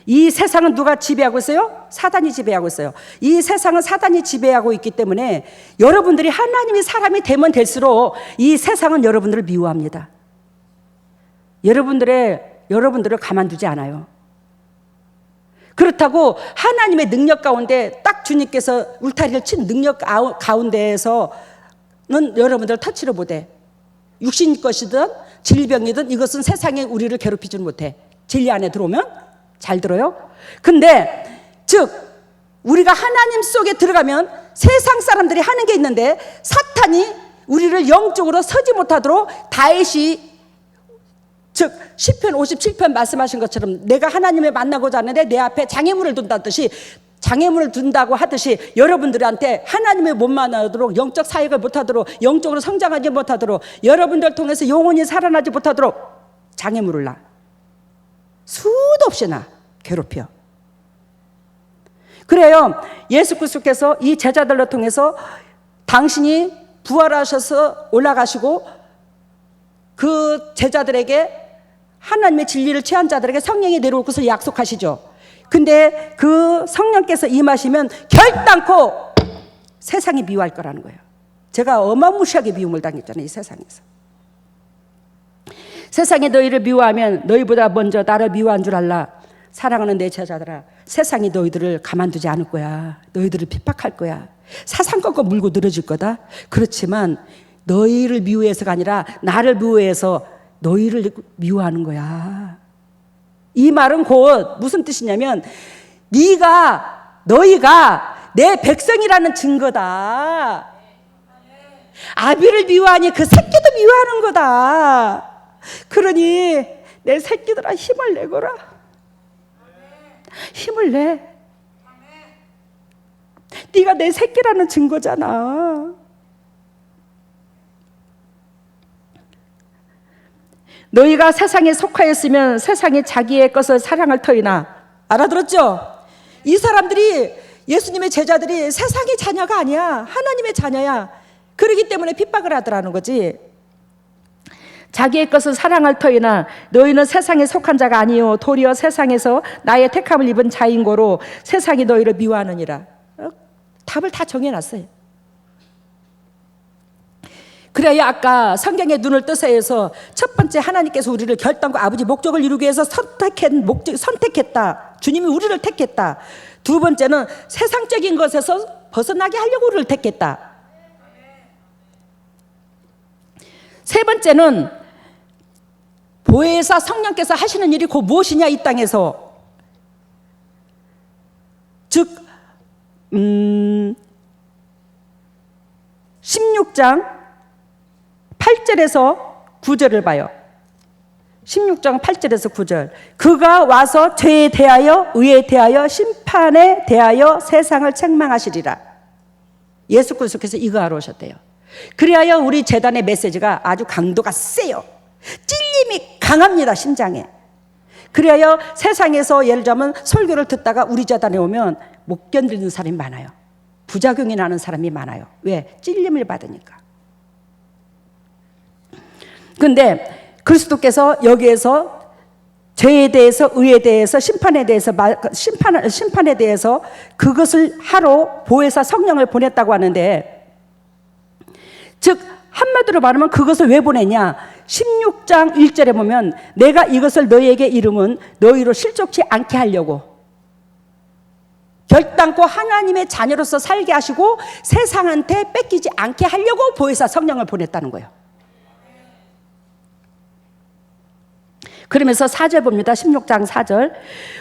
이 세상은 누가 지배하고 있어요? 사단이 지배하고 있어요. 이 세상은 사단이 지배하고 있기 때문에 여러분들이 하나님의 사람이 되면 될수록 이 세상은 여러분들을 미워합니다. 여러분들을 가만두지 않아요. 그렇다고 하나님의 능력 가운데 딱 주님께서 울타리를 친 능력 가운데에서는 여러분들 터치를 못해. 육신 것이든 질병이든 이것은 세상에 우리를 괴롭히지 못해. 진리 안에 들어오면. 잘 들어요? 근데 즉 우리가 하나님 속에 들어가면 세상 사람들이 하는 게 있는데, 사탄이 우리를 영적으로 서지 못하도록 다윗이, 즉 시편 57편 말씀하신 것처럼 내가 하나님을 만나고자 하는데 내 앞에 장애물을 둔다듯이, 장애물을 둔다고 하듯이 여러분들한테 하나님을 못 만나도록, 영적 사역을 못하도록, 영적으로 성장하지 못하도록, 여러분들 통해서 영혼이 살아나지 못하도록 장애물을 놔. 수도 없이 나 괴롭혀. 그래요. 예수 그리스도께서 이 제자들을 통해서 당신이 부활하셔서 올라가시고 그 제자들에게, 하나님의 진리를 취한 자들에게 성령이 내려올 것을 약속하시죠. 근데 그 성령께서 임하시면 결단코 세상이 미워할 거라는 거예요. 제가 어마무시하게 미움을 당했잖아요, 이 세상에서. 세상이 너희를 미워하면 너희보다 먼저 나를 미워한 줄 알라. 사랑하는 내 제자들아, 세상이 너희들을 가만두지 않을 거야. 너희들을 핍박할 거야. 사상껏 물고 늘어질 거다. 그렇지만 너희를 미워해서가 아니라 나를 미워해서 너희를 미워하는 거야. 이 말은 곧 무슨 뜻이냐면, 너희가 내 백성이라는 증거다. 아비를 미워하니 그 새끼도 미워하는 거다. 그러니 내 새끼들아, 힘을 내거라. 힘을 내. 네가 내 새끼라는 증거잖아. 너희가 세상에 속하였으면 세상이 자기의 것을 사랑할 터이나. 알아들었죠? 이 사람들이, 예수님의 제자들이 세상의 자녀가 아니야. 하나님의 자녀야. 그러기 때문에 핍박을 하더라는 거지. 자기의 것을 사랑할 터이나 너희는 세상에 속한 자가 아니요 도리어 세상에서 나의 택함을 입은 자인 거로 세상이 너희를 미워하느니라. 답을 다 정해놨어요. 그래야 아까 성경의 눈을 뜨세요 해서 첫 번째, 하나님께서 우리를 결단과 아버지 목적을 이루기 위해서 선택했다. 주님이 우리를 택했다. 두 번째는 세상적인 것에서 벗어나게 하려고 우리를 택했다. 세 번째는 보혜사 성령께서 하시는 일이 곧 무엇이냐, 이 땅에서. 즉 16장 8절에서 9절을 봐요. 16장 8절에서 9절. 그가 와서 죄에 대하여, 의에 대하여, 심판에 대하여 세상을 책망하시리라. 예수 그리스도께서 이거 하러 오셨대요. 그리하여 우리 재단의 메시지가 아주 강도가 세요. 찔림이 강합니다, 심장에. 그리하여 세상에서 예를 들자면 설교를 듣다가 우리 재단에 오면 못 견디는 사람이 많아요. 부작용이 나는 사람이 많아요. 왜? 찔림을 받으니까. 근데 그리스도께서 여기에서 죄에 대해서, 의에 대해서, 심판에 대해서 그것을 하러 보혜사 성령을 보냈다고 하는데, 즉 한마디로 말하면 그것을 왜 보냈냐? 16장 1절에 보면 내가 이것을 너희에게 이름은 너희로 실족치 않게 하려고, 결단코 하나님의 자녀로서 살게 하시고 세상한테 뺏기지 않게 하려고 보혜사 성령을 보냈다는 거예요. 그러면서 4절 봅니다. 16장 4절.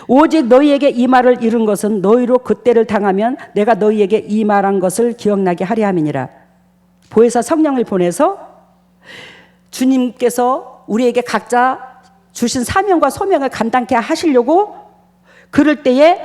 오직 너희에게 이 말을 이룬 것은 너희로 그때를 당하면 내가 너희에게 이 말한 것을 기억나게 하려 함이니라. 보혜사 성령을 보내서 주님께서 우리에게 각자 주신 사명과 소명을 감당케 하시려고, 그럴 때에,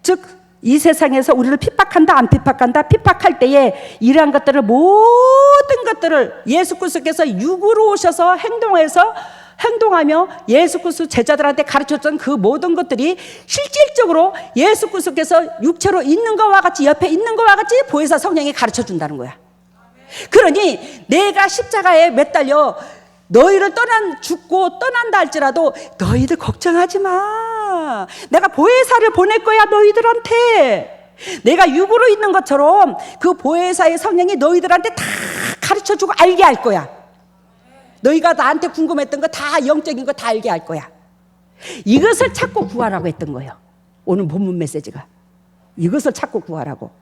즉 이 세상에서 우리를 핍박한다, 안 핍박한다, 핍박할 때에 이러한 것들을, 모든 것들을 예수 그리스도께서 육으로 오셔서 행동해서 행동하며 예수 그리스도 제자들한테 가르쳤던 그 모든 것들이 실질적으로 예수 그리스도께서 육체로 있는 것과 같이, 옆에 있는 것과 같이 보혜사 성령이 가르쳐 준다는 거야. 그러니 내가 십자가에 매달려 너희를 죽고 떠난다 할지라도 너희들 걱정하지 마. 내가 보혜사를 보낼 거야, 너희들한테. 내가 육으로 있는 것처럼 그 보혜사의 성령이 너희들한테 다 가르쳐주고 알게 할 거야. 너희가 나한테 궁금했던 거 다, 영적인 거 다 알게 할 거야. 이것을 찾고 구하라고 했던 거예요. 오늘 본문 메시지가 이것을 찾고 구하라고.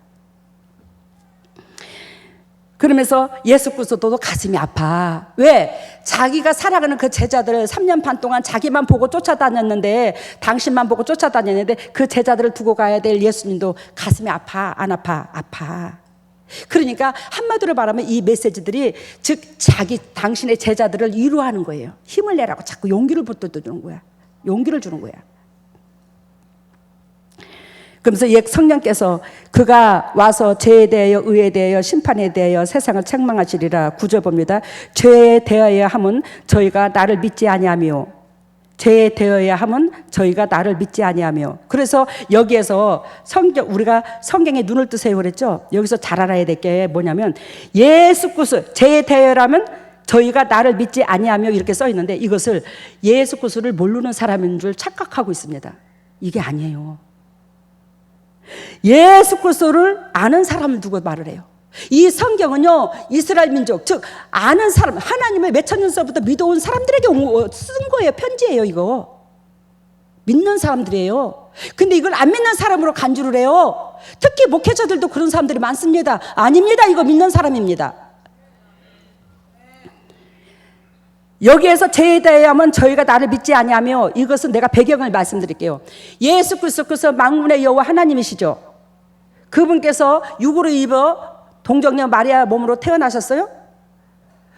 그러면서 예수 그리스도도 가슴이 아파. 왜? 자기가 살아가는 그 제자들 3년 반 동안 자기만 보고 쫓아다녔는데, 당신만 보고 쫓아다녔는데 그 제자들을 두고 가야 될 예수님도 가슴이 아파, 안 아파? 아파. 그러니까 한마디로 말하면 이 메시지들이 즉 당신의 제자들을 위로하는 거예요. 힘을 내라고 자꾸 용기를 붙들어주는 거야. 용기를 주는 거야. 그러면서 옛 성령께서 그가 와서 죄에 대하여 의에 대하여 심판에 대하여 세상을 책망하시리라. 9절 봅니다. 죄에 대하여 함은 저희가 나를 믿지 아니하며, 죄에 대하여 함은 저희가 나를 믿지 아니하며. 그래서 여기에서 우리가 성경에 눈을 뜨세요 그랬죠. 여기서 잘 알아야 될 게 뭐냐면, 예수 그리스도 죄에 대하여라면 저희가 나를 믿지 아니하며 이렇게 써 있는데, 이것을 예수 그리스도를 모르는 사람인 줄 착각하고 있습니다. 이게 아니에요. 예수 그리스도를 아는 사람을 두고 말을 해요. 이 성경은요, 이스라엘 민족, 즉 아는 사람, 하나님을 몇천 년서부터 믿어온 사람들에게 쓴 거예요. 편지예요. 이거 믿는 사람들이에요. 근데 이걸 안 믿는 사람으로 간주를 해요. 특히 목회자들도 그런 사람들이 많습니다. 아닙니다. 이거 믿는 사람입니다. 여기에서 죄에 대하여면 저희가 나를 믿지 아니하며, 이것은 내가 배경을 말씀드릴게요. 예수 그리스도께서 만군의 여호와 하나님이시죠. 그분께서 육으로 입어 동정녀 마리아 몸으로 태어나셨어요.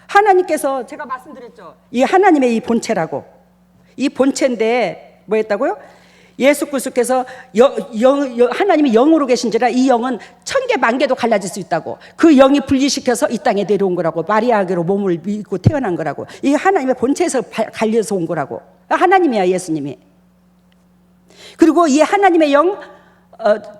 하나님께서, 제가 말씀드렸죠, 이 하나님의 이 본체라고. 이 본체인데 뭐였다고요? 예수 그리스도께서 하나님이 영으로 계신지라 이 영은 1000개 만개도 갈라질 수 있다고. 그 영이 분리시켜서 이 땅에 내려온 거라고. 마리아에게로 몸을 입고 태어난 거라고. 이 하나님의 본체에서 갈려서 온 거라고. 하나님이야, 예수님이. 그리고 이 하나님의 영,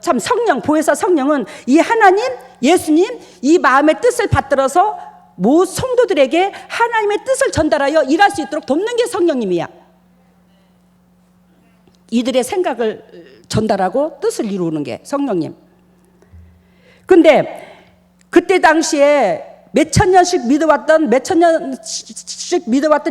참 성령, 보혜사 성령은 이 하나님, 예수님, 이 마음의 뜻을 받들어서 모든 성도들에게 하나님의 뜻을 전달하여 일할 수 있도록 돕는 게 성령님이야. 이들의 생각을 전달하고 뜻을 이루는 게 성령님. 근데 그때 당시에 몇천 년씩 믿어왔던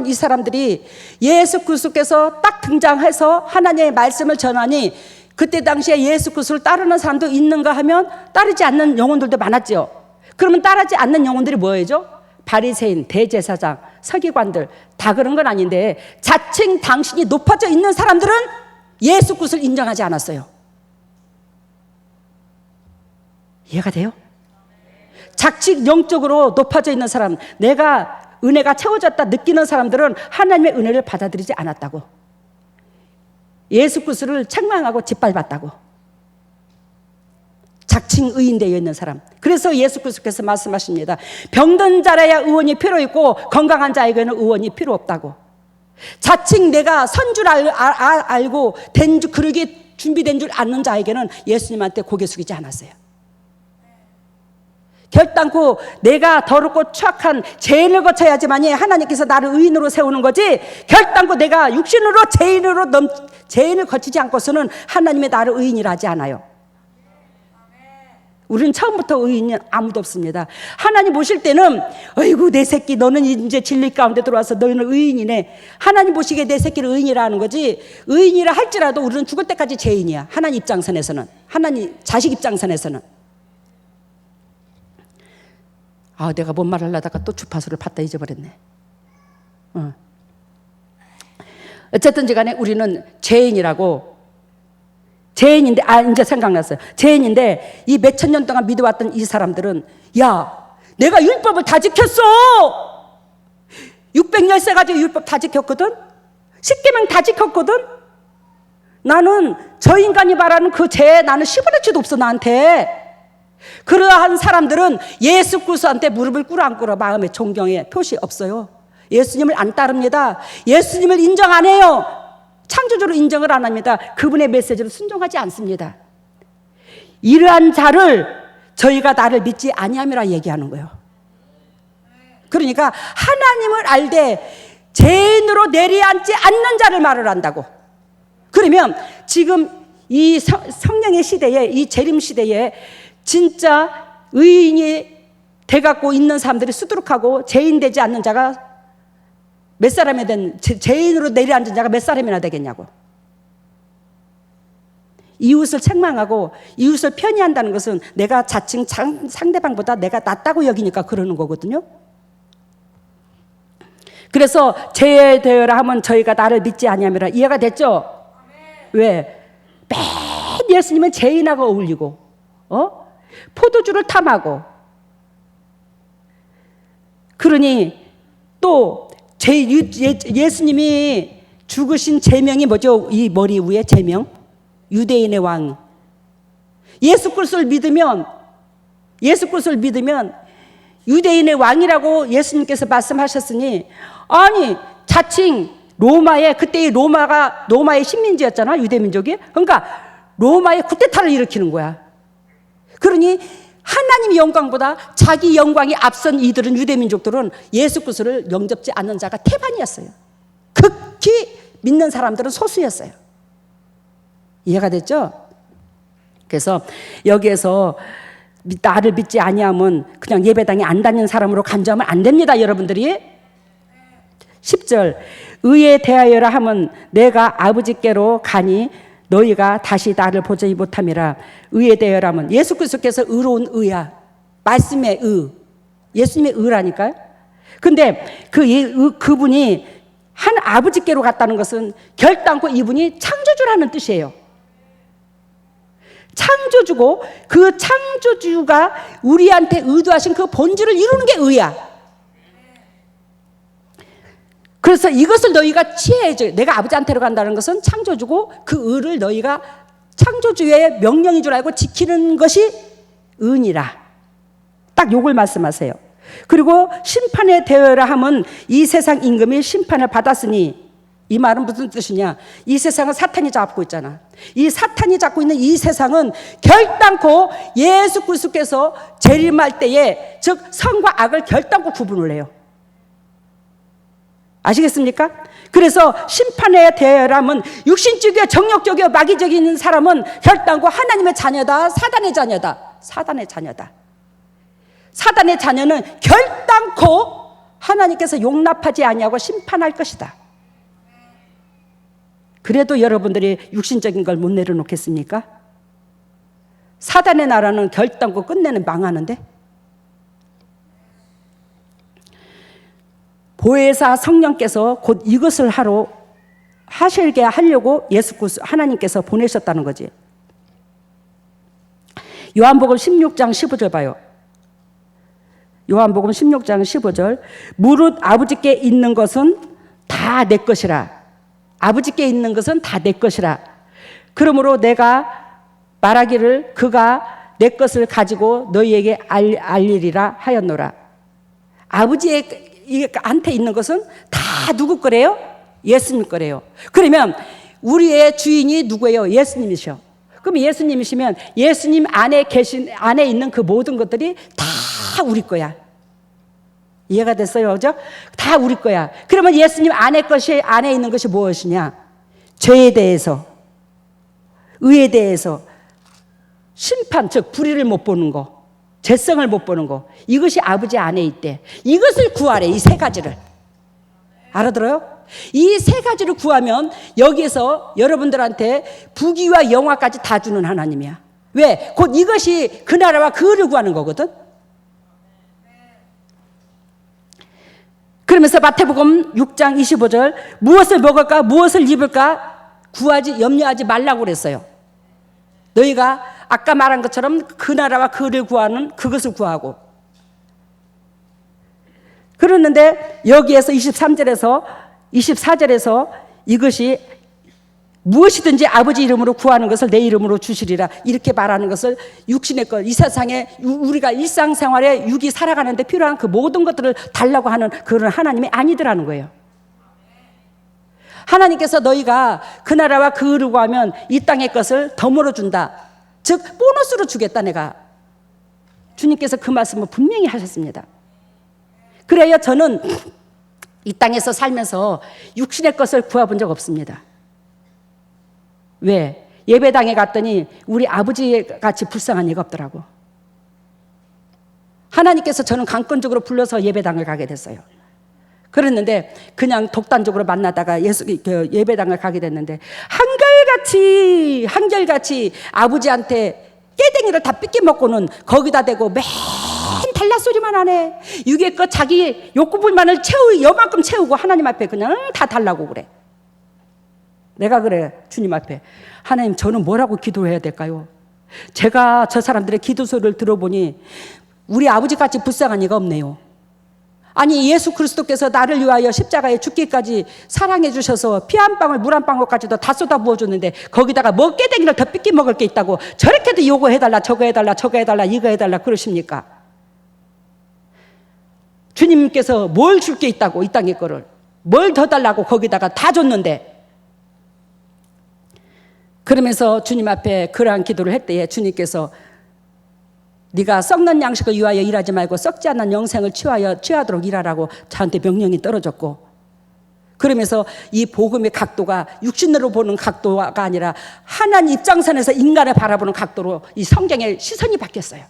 이 사람들이 예수 그리스도께서 딱 등장해서 하나님의 말씀을 전하니, 그때 당시에 예수 그리스도를 따르는 사람도 있는가 하면 따르지 않는 영혼들도 많았죠. 그러면 따르지 않는 영혼들이 뭐예요? 바리새인, 대제사장, 서기관들 다 그런 건 아닌데, 자칭 당신이 높아져 있는 사람들은 예수 그리스도를 인정하지 않았어요. 이해가 돼요? 자칭 영적으로 높아져 있는 사람, 내가 은혜가 채워졌다 느끼는 사람들은 하나님의 은혜를 받아들이지 않았다고. 예수 그리스도를 책망하고 짓밟았다고. 자칭 의인 되어 있는 사람. 그래서 예수 그리스도께서 말씀하십니다. 병든 자라야 의원이 필요 있고 건강한 자에게는 의원이 필요 없다고. 자칭 내가 선 줄 알고 그러게 준비된 줄 아는 자에게는 예수님한테 고개 숙이지 않았어요. 결단코 내가 더럽고 추악한 죄인을 거쳐야지만이 하나님께서 나를 의인으로 세우는 거지, 결단코 내가 육신으로 죄인을 거치지 않고서는 하나님의 나를 의인이라 하지 않아요. 우리는 처음부터 의인이 아무도 없습니다. 하나님 보실 때는 어이구 내 새끼 너는 이제 진리 가운데 들어와서 너희는 의인이네. 하나님 보시기에 내 새끼를 의인이라 하는 거지, 의인이라 할지라도 우리는 죽을 때까지 죄인이야. 하나님 입장선에서는, 하나님 자식 입장선에서는. 내가 뭔 말을 하다가 또 주파수를 받다 잊어버렸네. 어쨌든지 간에 우리는 죄인이라고. 죄인인데, 이제 생각났어요. 죄인인데 이 몇천 년 동안 믿어왔던 이 사람들은, 야, 내가 율법을 다 지켰어. 600열세 가지고 율법 다 지켰거든. 10계명 다 지켰거든. 나는 저 인간이 말하는 그 죄 나는 10분의 1도 없어 나한테. 그러한 사람들은 예수 그리스도한테 무릎을 꿇어 마음의 존경의 표시 없어요. 예수님을 안 따릅니다. 예수님을 인정 안 해요. 창조주로 인정을 안 합니다. 그분의 메시지를 순종하지 않습니다. 이러한 자를 저희가 나를 믿지 아니함이라 얘기하는 거예요. 그러니까 하나님을 알되 죄인으로 내려앉지 않는 자를 말을 한다고. 그러면 지금 이 성령의 시대에, 이 재림 시대에 진짜 의인이 돼갖고 있는 사람들이 수두룩하고 죄인 되지 않는 자가 몇 사람이 죄인으로 내려앉은 자가 몇 사람이나 되겠냐고. 이웃을 책망하고 이웃을 편애한다는 것은 내가 자칭 상대방보다 내가 낫다고 여기니까 그러는 거거든요. 그래서 죄에 대하라 하면 저희가 나를 믿지 아니함이라. 이해가 됐죠? 왜? 매일 예수님은 죄인하고 어울리고 포도주를 탐하고, 그러니 또 예수님이 죽으신 제명이 뭐죠? 이 머리 위에 제명, 유대인의 왕. 예수 그리스도를 믿으면 유대인의 왕이라고 예수님께서 말씀하셨으니, 아니 자칭 로마의, 그때의 로마의 식민지였잖아, 유대민족이. 그러니까 로마의 쿠데타를 일으키는 거야. 그러니 하나님의 영광보다 자기 영광이 앞선 이들은, 유대민족들은 예수 그리스도를 영접지 않는 자가 태반이었어요. 극히 믿는 사람들은 소수였어요. 이해가 됐죠? 그래서 여기에서 나를 믿지 아니하면 그냥 예배당에 안 다니는 사람으로 간주하면 안 됩니다, 여러분들이. 10절, 의에 대하여라 하면 내가 아버지께로 가니 너희가 다시 나를 보지 못함이라. 의에 대하여라 하면 예수 그리스도께서 의로운 의야. 말씀의 의, 예수님의 의라니까요. 근데 그분이 한 아버지께로 갔다는 것은 결단코 이분이 창조주라는 뜻이에요. 창조주고, 그 창조주가 우리한테 의도하신 그 본질을 이루는 게 의야. 그래서 이것을 너희가 취해야죠. 내가 아버지한테로 간다는 것은 창조주고, 그 의를 너희가 창조주의 명령인 줄 알고 지키는 것이 의니라. 딱 요걸 말씀하세요. 그리고 심판에 대하여라 하면 이 세상 임금이 심판을 받았으니, 이 말은 무슨 뜻이냐? 이 세상은 사탄이 잡고 있잖아. 이 사탄이 잡고 있는 이 세상은 결단코 예수 그리스도께서 재림할 때에, 즉 선과 악을 결단코 구분을 해요. 아시겠습니까? 그래서 심판에 대하여라면 육신적이고 정욕적이고 마귀적인 사람은 결단코 하나님의 자녀다, 사단의 자녀다. 사단의 자녀다. 사단의 자녀는 결단코 하나님께서 용납하지 아니하고 심판할 것이다. 그래도 여러분들이 육신적인 걸 못 내려놓겠습니까? 사단의 나라는 결단코 끝내는 망하는데. 보혜사 성령께서 곧 이것을 하시게 하려고 예수 그리스도 하나님께서 보내셨다는 거지. 요한복음 16장 15절 봐요. 요한복음 16장 15절. 무릇 아버지께 있는 것은 다 내 것이라. 아버지께 있는 것은 다 내 것이라. 그러므로 내가 말하기를 그가 내 것을 가지고 너희에게 알리리라 하였노라. 아버지한테 있는 것은 다 누구 거래요? 예수님 거래요. 그러면 우리의 주인이 누구예요? 예수님이셔. 그럼 예수님이시면 예수님 안에 있는 그 모든 것들이 다 우리 거야. 이해가 됐어요? 그죠? 다 우리 거야. 그러면 예수님 안에 있는 것이 무엇이냐? 죄에 대해서, 의에 대해서, 심판, 즉 불의를 못 보는 거, 죄성을 못 보는 거, 이것이 아버지 안에 있대. 이것을 구하래. 이 세 가지를. 알아들어요? 이 세 가지를 구하면 여기에서 여러분들한테 부귀와 영화까지 다 주는 하나님이야. 왜? 곧 이것이 그 나라와 그 의를 구하는 거거든. 그러면서 마태복음 6장 25절, 무엇을 먹을까 무엇을 입을까 염려하지 말라고 그랬어요. 너희가 아까 말한 것처럼 그 나라와 그 의를 구하는 그것을 구하고. 그러는데 여기에서 24절에서 이것이 무엇이든지 아버지 이름으로 구하는 것을 내 이름으로 주시리라. 이렇게 말하는 것을 육신의 것, 이 세상에 우리가 일상생활에 육이 살아가는데 필요한 그 모든 것들을 달라고 하는 그런 하나님이 아니더라는 거예요. 하나님께서 너희가 그 나라와 그 의를 구하면 이 땅의 것을 덤으로 준다. 즉 보너스로 주겠다 내가. 주님께서 그 말씀을 분명히 하셨습니다. 그래야 저는 이 땅에서 살면서 육신의 것을 구해본 적 없습니다. 왜? 예배당에 갔더니 우리 아버지같이 불쌍한 이가 없더라고. 하나님께서 저는 강권적으로 불러서 예배당을 가게 됐어요. 그랬는데 그냥 독단적으로 만나다가 예배당을 가게 됐는데 한결같이 아버지한테 깨댕이를 다 삐끼 먹고는 거기다 대고 맨 달라 소리만 하네. 육의 것 자기 욕구불만을 요만큼 채우고 하나님 앞에 그냥 다 달라고 그래. 내가 그래 주님 앞에 하나님 저는 뭐라고 기도해야 될까요? 제가 저 사람들의 기도 소리를 들어보니 우리 아버지같이 불쌍한 이가 없네요. 아니 예수 그리스도께서 나를 위하여 십자가에 죽기까지 사랑해 주셔서 피 한 방울 물 한 방울까지도 다 쏟아 부어줬는데 거기다가 뭐 깨댕이를 더 삐끼 먹을 게 있다고 저렇게도 요거 해달라 저거 해달라 저거 해달라 이거 해달라 그러십니까? 주님께서 뭘 줄 게 있다고 이 땅의 거를 뭘 더 달라고 거기다가 다 줬는데 그러면서 주님 앞에 그러한 기도를 했대요. 주님께서 네가 썩는 양식을 위하여 일하지 말고 썩지 않는 영생을 취하도록 일하라고 저한테 명령이 떨어졌고 그러면서 이 복음의 각도가 육신으로 보는 각도가 아니라 하나님 입장선에서 인간을 바라보는 각도로 이 성경의 시선이 바뀌었어요.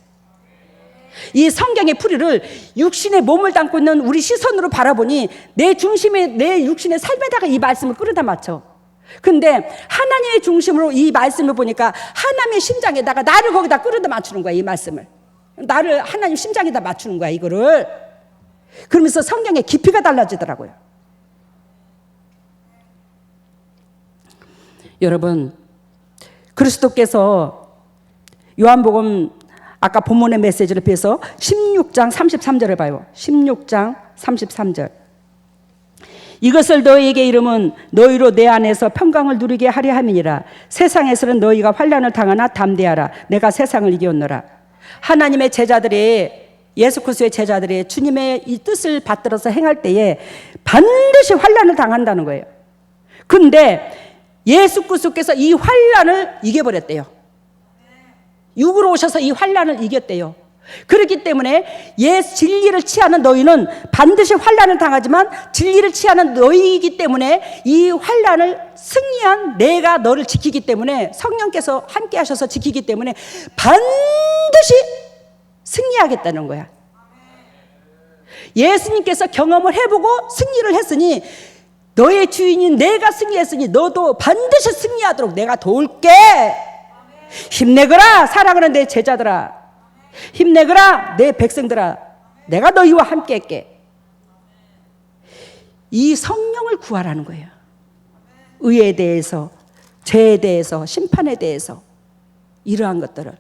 이 성경의 풀이를 육신의 몸을 담고 있는 우리 시선으로 바라보니 내 육신의 삶에다가 이 말씀을 끌어다 맞춰. 근데 하나님의 중심으로 이 말씀을 보니까 하나님의 심장에다가 나를 거기다 끌어다 맞추는 거야. 이 말씀을 나를 하나님 심장에다 맞추는 거야 이거를. 그러면서 성경의 깊이가 달라지더라고요. 여러분 그리스도께서 요한복음 아까 본문의 메시지를 비해서 16장 33절을 봐요. 16장 33절 이것을 너희에게 이름은 너희로 내 안에서 평강을 누리게 하려 함이니라. 세상에서는 너희가 환난을 당하나 담대하라. 내가 세상을 이겼노라. 하나님의 제자들이 예수 그리스도의 제자들이 주님의 이 뜻을 받들어서 행할 때에 반드시 환난을 당한다는 거예요. 근데 예수 그리스도께서 이 환난을 이겨버렸대요. 육으로 오셔서 이 환난을 이겼대요. 그렇기 때문에 진리를 취하는 너희는 반드시 환난을 당하지만 진리를 취하는 너희이기 때문에 이 환난을 승리한 내가 너를 지키기 때문에 성령께서 함께 하셔서 지키기 때문에 반드시 승리하겠다는 거야. 예수님께서 경험을 해보고 승리를 했으니 너의 주인인 내가 승리했으니 너도 반드시 승리하도록 내가 도울게. 힘내거라 사랑하는 내 제자들아. 힘내거라 내 백성들아. 내가 너희와 함께 할게. 이 성령을 구하라는 거예요. 의에 대해서 죄에 대해서 심판에 대해서 이러한 것들을.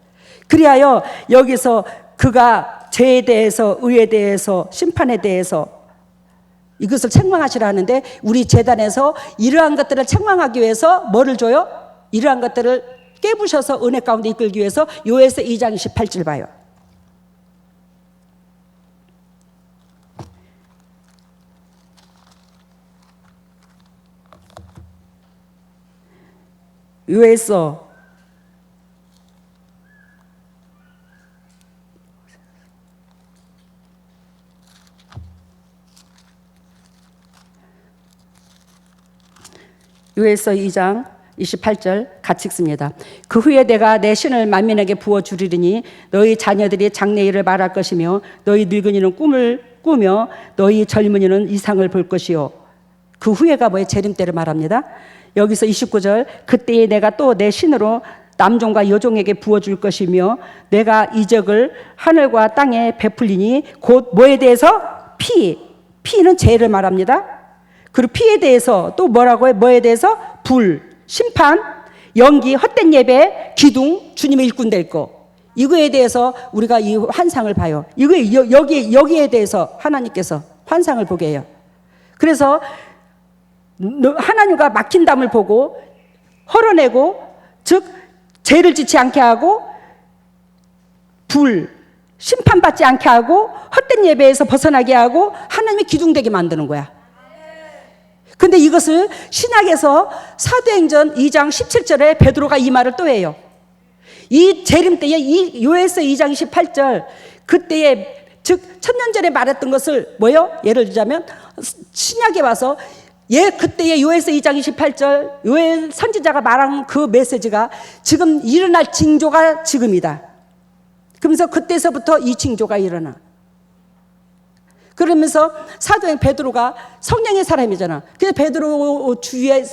그리하여 여기서 그가 죄에 대해서 의에 대해서 심판에 대해서 이것을 책망하시라는데 우리 제단에서 이러한 것들을 책망하기 위해서 뭐를 줘요? 이러한 것들을 깨부셔서 은혜 가운데 이끌기 위해서 요에서 2장 28절 봐요. 요에서 요에서 2장 28절 같이 읽습니다. 그 후에 내가 내 신을 만민에게 부어주리니 너희 자녀들이 장래일을 말할 것이며 너희 늙은이는 꿈을 꾸며 너희 젊은이는 이상을 볼 것이요. 그 후에가 뭐예요? 재림 때를 말합니다. 여기서 29절 그때에 내가 또 내 신으로 남종과 여종에게 부어줄 것이며 내가 이적을 하늘과 땅에 베풀리니 곧 뭐에 대해서? 피는 죄를 말합니다. 그리고 피에 대해서 또 뭐라고 해? 뭐에 대해서? 불, 심판, 연기, 헛된 예배, 기둥, 주님의 일꾼 될 거. 이거에 대해서 우리가 이 환상을 봐요. 여기에 대해서 하나님께서 환상을 보게 해요. 그래서 하나님과 막힌 담을 보고 헐어내고, 즉 죄를 짓지 않게 하고 심판받지 않게 하고 헛된 예배에서 벗어나게 하고 하나님의 기둥되게 만드는 거야. 근데 이것을 신약에서 사도행전 2장 17절에 베드로가 이 말을 또 해요. 이 재림 때에 이 요에서 2장 28절 그때에 즉 천년전에 말했던 것을 뭐요? 예를 들자면 신약에 와서 그때의 요에서 2장 28절 요엘 선지자가 말한 그 메시지가 지금 일어날 징조가 지금이다. 그러면서 그때서부터 이 징조가 일어나. 그러면서 사도행 베드로가 성령의 사람이잖아. 그래서 베드로 주위에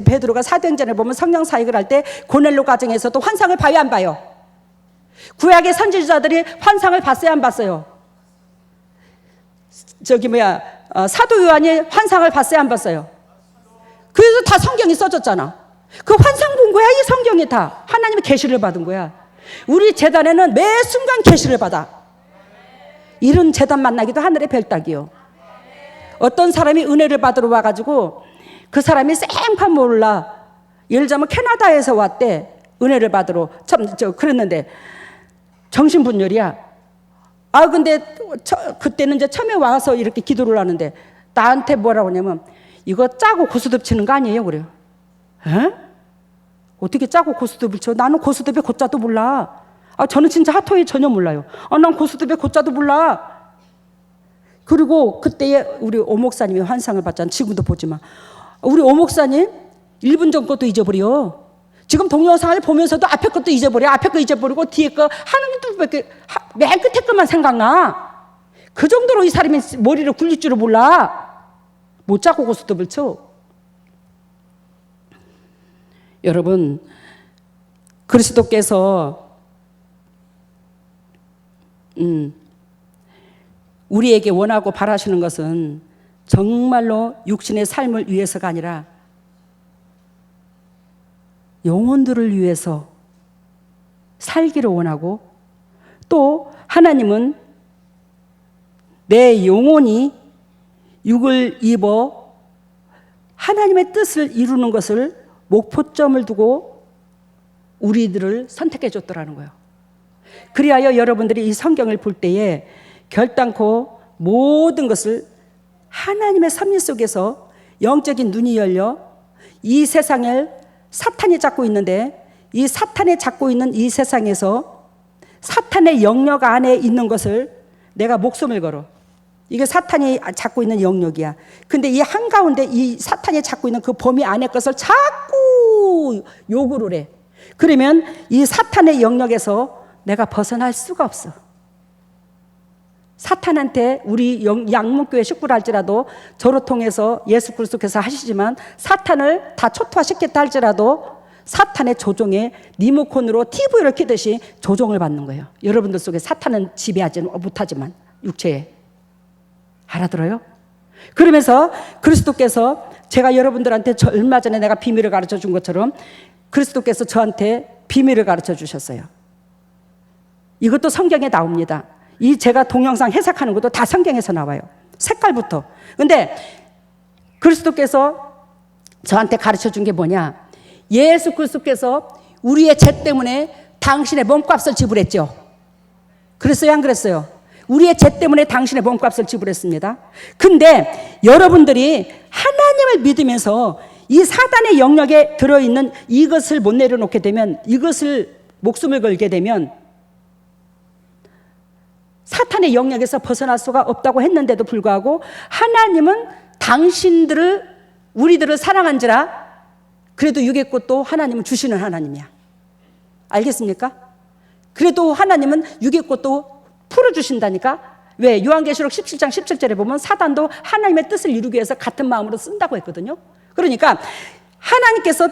베드로가 사도행전에 보면 성령 사역을 할 때 고넬로 가정에서도 환상을 봐요, 안 봐요? 구약의 선지자들이 환상을 봤어요, 안 봤어요? 사도 요한이 환상을 봤어요, 안 봤어요? 그래서 다 성경이 써졌잖아. 그 환상 본 거야, 이 성경이 다. 하나님의 계시를 받은 거야. 우리 재단에는 매 순간 계시를 받아. 이런 재단 만나기도 하늘의 별따기요. 어떤 사람이 은혜를 받으러 와가지고 그 사람이 생판 몰라. 예를 들자면 캐나다에서 왔대. 은혜를 받으러. 그랬는데 정신분열이야. 근데 그때는 이제 처음에 와서 이렇게 기도를 하는데 나한테 뭐라고 하냐면 이거 짜고 고스톱 치는 거 아니에요? 그래요. 에? 어떻게 짜고 고스톱을 쳐? 나는 고스톱의 고자도 몰라. 저는 진짜 하토이 전혀 몰라요. 난 고스톱의 고자도 몰라. 그리고 그때에 우리 오 목사님이 환상을 봤잖아. 지금도 보지만 우리 오 목사님 1분 전 것도 잊어버려. 지금 동영상을 보면서도 앞에 것도 잊어버려. 앞에 거 잊어버리고 뒤에 거 하는 것도 맨 끝에 것만 생각나. 그 정도로 이 사람이 머리를 굴릴 줄을 몰라. 못 짜고 고스톱을 쳐. 여러분, 그리스도께서 우리에게 원하고 바라시는 것은 정말로 육신의 삶을 위해서가 아니라 영혼들을 위해서 살기를 원하고, 또 하나님은 내 영혼이 육을 입어 하나님의 뜻을 이루는 것을 목표점을 두고 우리들을 선택해 줬더라는 거예요. 그리하여 여러분들이 이 성경을 볼 때에 결단코 모든 것을 하나님의 섭리 속에서 영적인 눈이 열려 이 세상을 사탄이 잡고 있는데, 이 사탄이 잡고 있는 이 세상에서 사탄의 영역 안에 있는 것을 내가 목숨을 걸어. 이게 사탄이 잡고 있는 영역이야. 근데 이 한가운데 이 사탄이 잡고 있는 그 범위 안의 것을 자꾸 요구를 해. 그러면 이 사탄의 영역에서 내가 벗어날 수가 없어. 사탄한테 우리 양문교회 식구를 할지라도 저를 통해서 예수 그리스도께서 하시지만 사탄을 다 초토화시켰다 할지라도 사탄의 조종에 리모컨으로 TV를 켜듯이 조종을 받는 거예요. 여러분들 속에 사탄은 지배하지 못하지만 육체에. 알아들어요? 그러면서 그리스도께서 제가 여러분들한테 얼마 전에 내가 비밀을 가르쳐 준 것처럼 그리스도께서 저한테 비밀을 가르쳐 주셨어요. 이것도 성경에 나옵니다. 이 제가 동영상 해석하는 것도 다 성경에서 나와요. 색깔부터. 근데 그리스도께서 저한테 가르쳐 준 게 뭐냐? 예수 그리스도께서 우리의 죄 때문에 당신의 몸값을 지불했죠. 그랬어요, 안 그랬어요? 우리의 죄 때문에 당신의 몸값을 지불했습니다. 근데 여러분들이 하나님을 믿으면서 이 사단의 영역에 들어있는 이것을 못 내려놓게 되면, 이것을 목숨을 걸게 되면 사탄의 영역에서 벗어날 수가 없다고 했는데도 불구하고 하나님은 우리들을 사랑한지라 그래도 육의 꽃도 하나님은 주시는 하나님이야. 알겠습니까? 그래도 하나님은 육의 꽃도 풀어주신다니까. 왜? 요한계시록 17장 17절에 보면 사단도 하나님의 뜻을 이루기 위해서 같은 마음으로 쓴다고 했거든요. 그러니까 하나님께서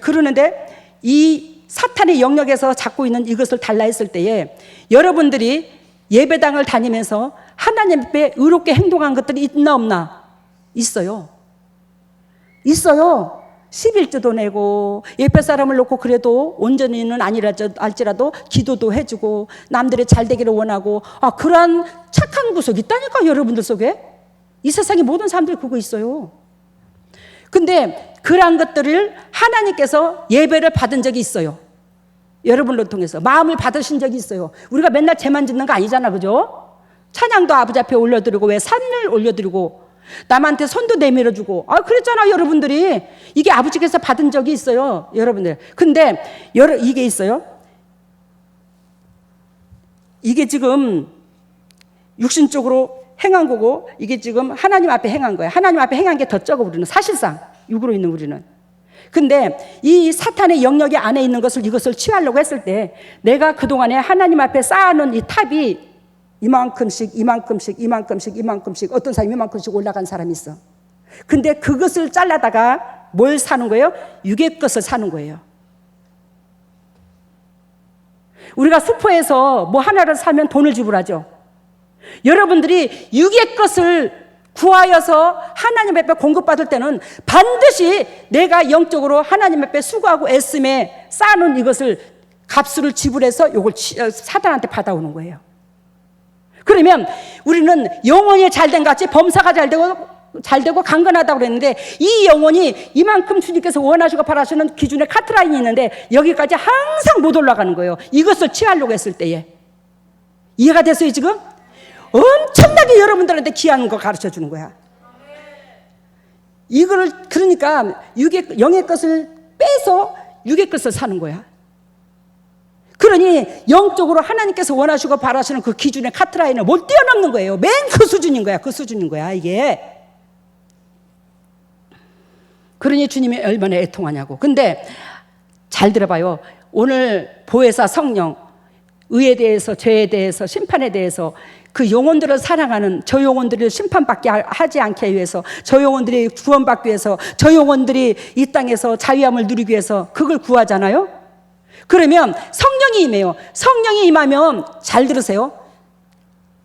그러는데 이 사탄의 영역에서 잡고 있는 이것을 달라 했을 때에 여러분들이 예배당을 다니면서 하나님 앞에 의롭게 행동한 것들이 있나 없나? 있어요. 있어요. 11조도 내고 옆에 사람을 놓고 그래도 온전히는 아니랄지라도 기도도 해주고 남들이 잘 되기를 원하고, 그러한 착한 구석이 있다니까. 여러분들 속에 이 세상의 모든 사람들이 그거 있어요. 근데 그러한 것들을 하나님께서 예배를 받은 적이 있어요. 여러분을 통해서 마음을 받으신 적이 있어요. 우리가 맨날 죄만 짓는 거 아니잖아, 그죠? 찬양도 아버지 앞에 올려드리고, 왜 산을 올려드리고, 남한테 손도 내밀어주고, 그랬잖아, 여러분들이. 이게 아버지께서 받은 적이 있어요, 여러분들. 근데 이게 있어요. 이게 지금 육신적으로 행한 거고, 이게 지금 하나님 앞에 행한 거예요. 하나님 앞에 행한 게 더 적어, 우리는. 사실상 육으로 있는 우리는. 근데 이 사탄의 영역이 안에 있는 것을, 이것을 취하려고 했을 때, 내가 그동안에 하나님 앞에 쌓아놓은 이 탑이 이만큼씩 어떤 사람이 이만큼씩 올라간 사람이 있어. 근데 그것을 잘라다가 뭘 사는 거예요? 육의 것을 사는 거예요. 우리가 슈퍼에서 뭐 하나를 사면 돈을 지불하죠. 여러분들이 육의 것을 구하여서 하나님 앞에 공급받을 때는 반드시 내가 영적으로 하나님 앞에 수고하고 애씀에 쌓아놓은 이것을 값을 지불해서 이걸 사단한테 받아오는 거예요. 그러면 우리는 영혼이 잘된 같이 범사가 잘되고 강건하다고 그랬는데, 이 영혼이 이만큼 주님께서 원하시고 바라시는 기준의 카트라인이 있는데 여기까지 항상 못 올라가는 거예요. 이것을 취하려고 했을 때에. 이해가 됐어요 지금? 엄청나게 여러분들한테 귀한 거 가르쳐 주는 거야. 이거를 그러니까 영의 것을 빼서 육의 것을 사는 거야. 그러니 영적으로 하나님께서 원하시고 바라시는 그 기준의 카트라인을 못 뛰어넘는 거예요. 맨 그 수준인 거야. 그 수준인 거야 이게. 그러니 주님이 얼마나 애통하냐고. 근데 잘 들어봐요. 오늘 보혜사 성령, 의에 대해서, 죄에 대해서, 심판에 대해서, 그 영혼들을 사랑하는 저 영혼들을 심판받게 하지 않게 위해서, 저 영혼들이 구원받기 위해서, 저 영혼들이 이 땅에서 자유함을 누리기 위해서 그걸 구하잖아요. 그러면 성령이 임해요. 성령이 임하면 잘 들으세요.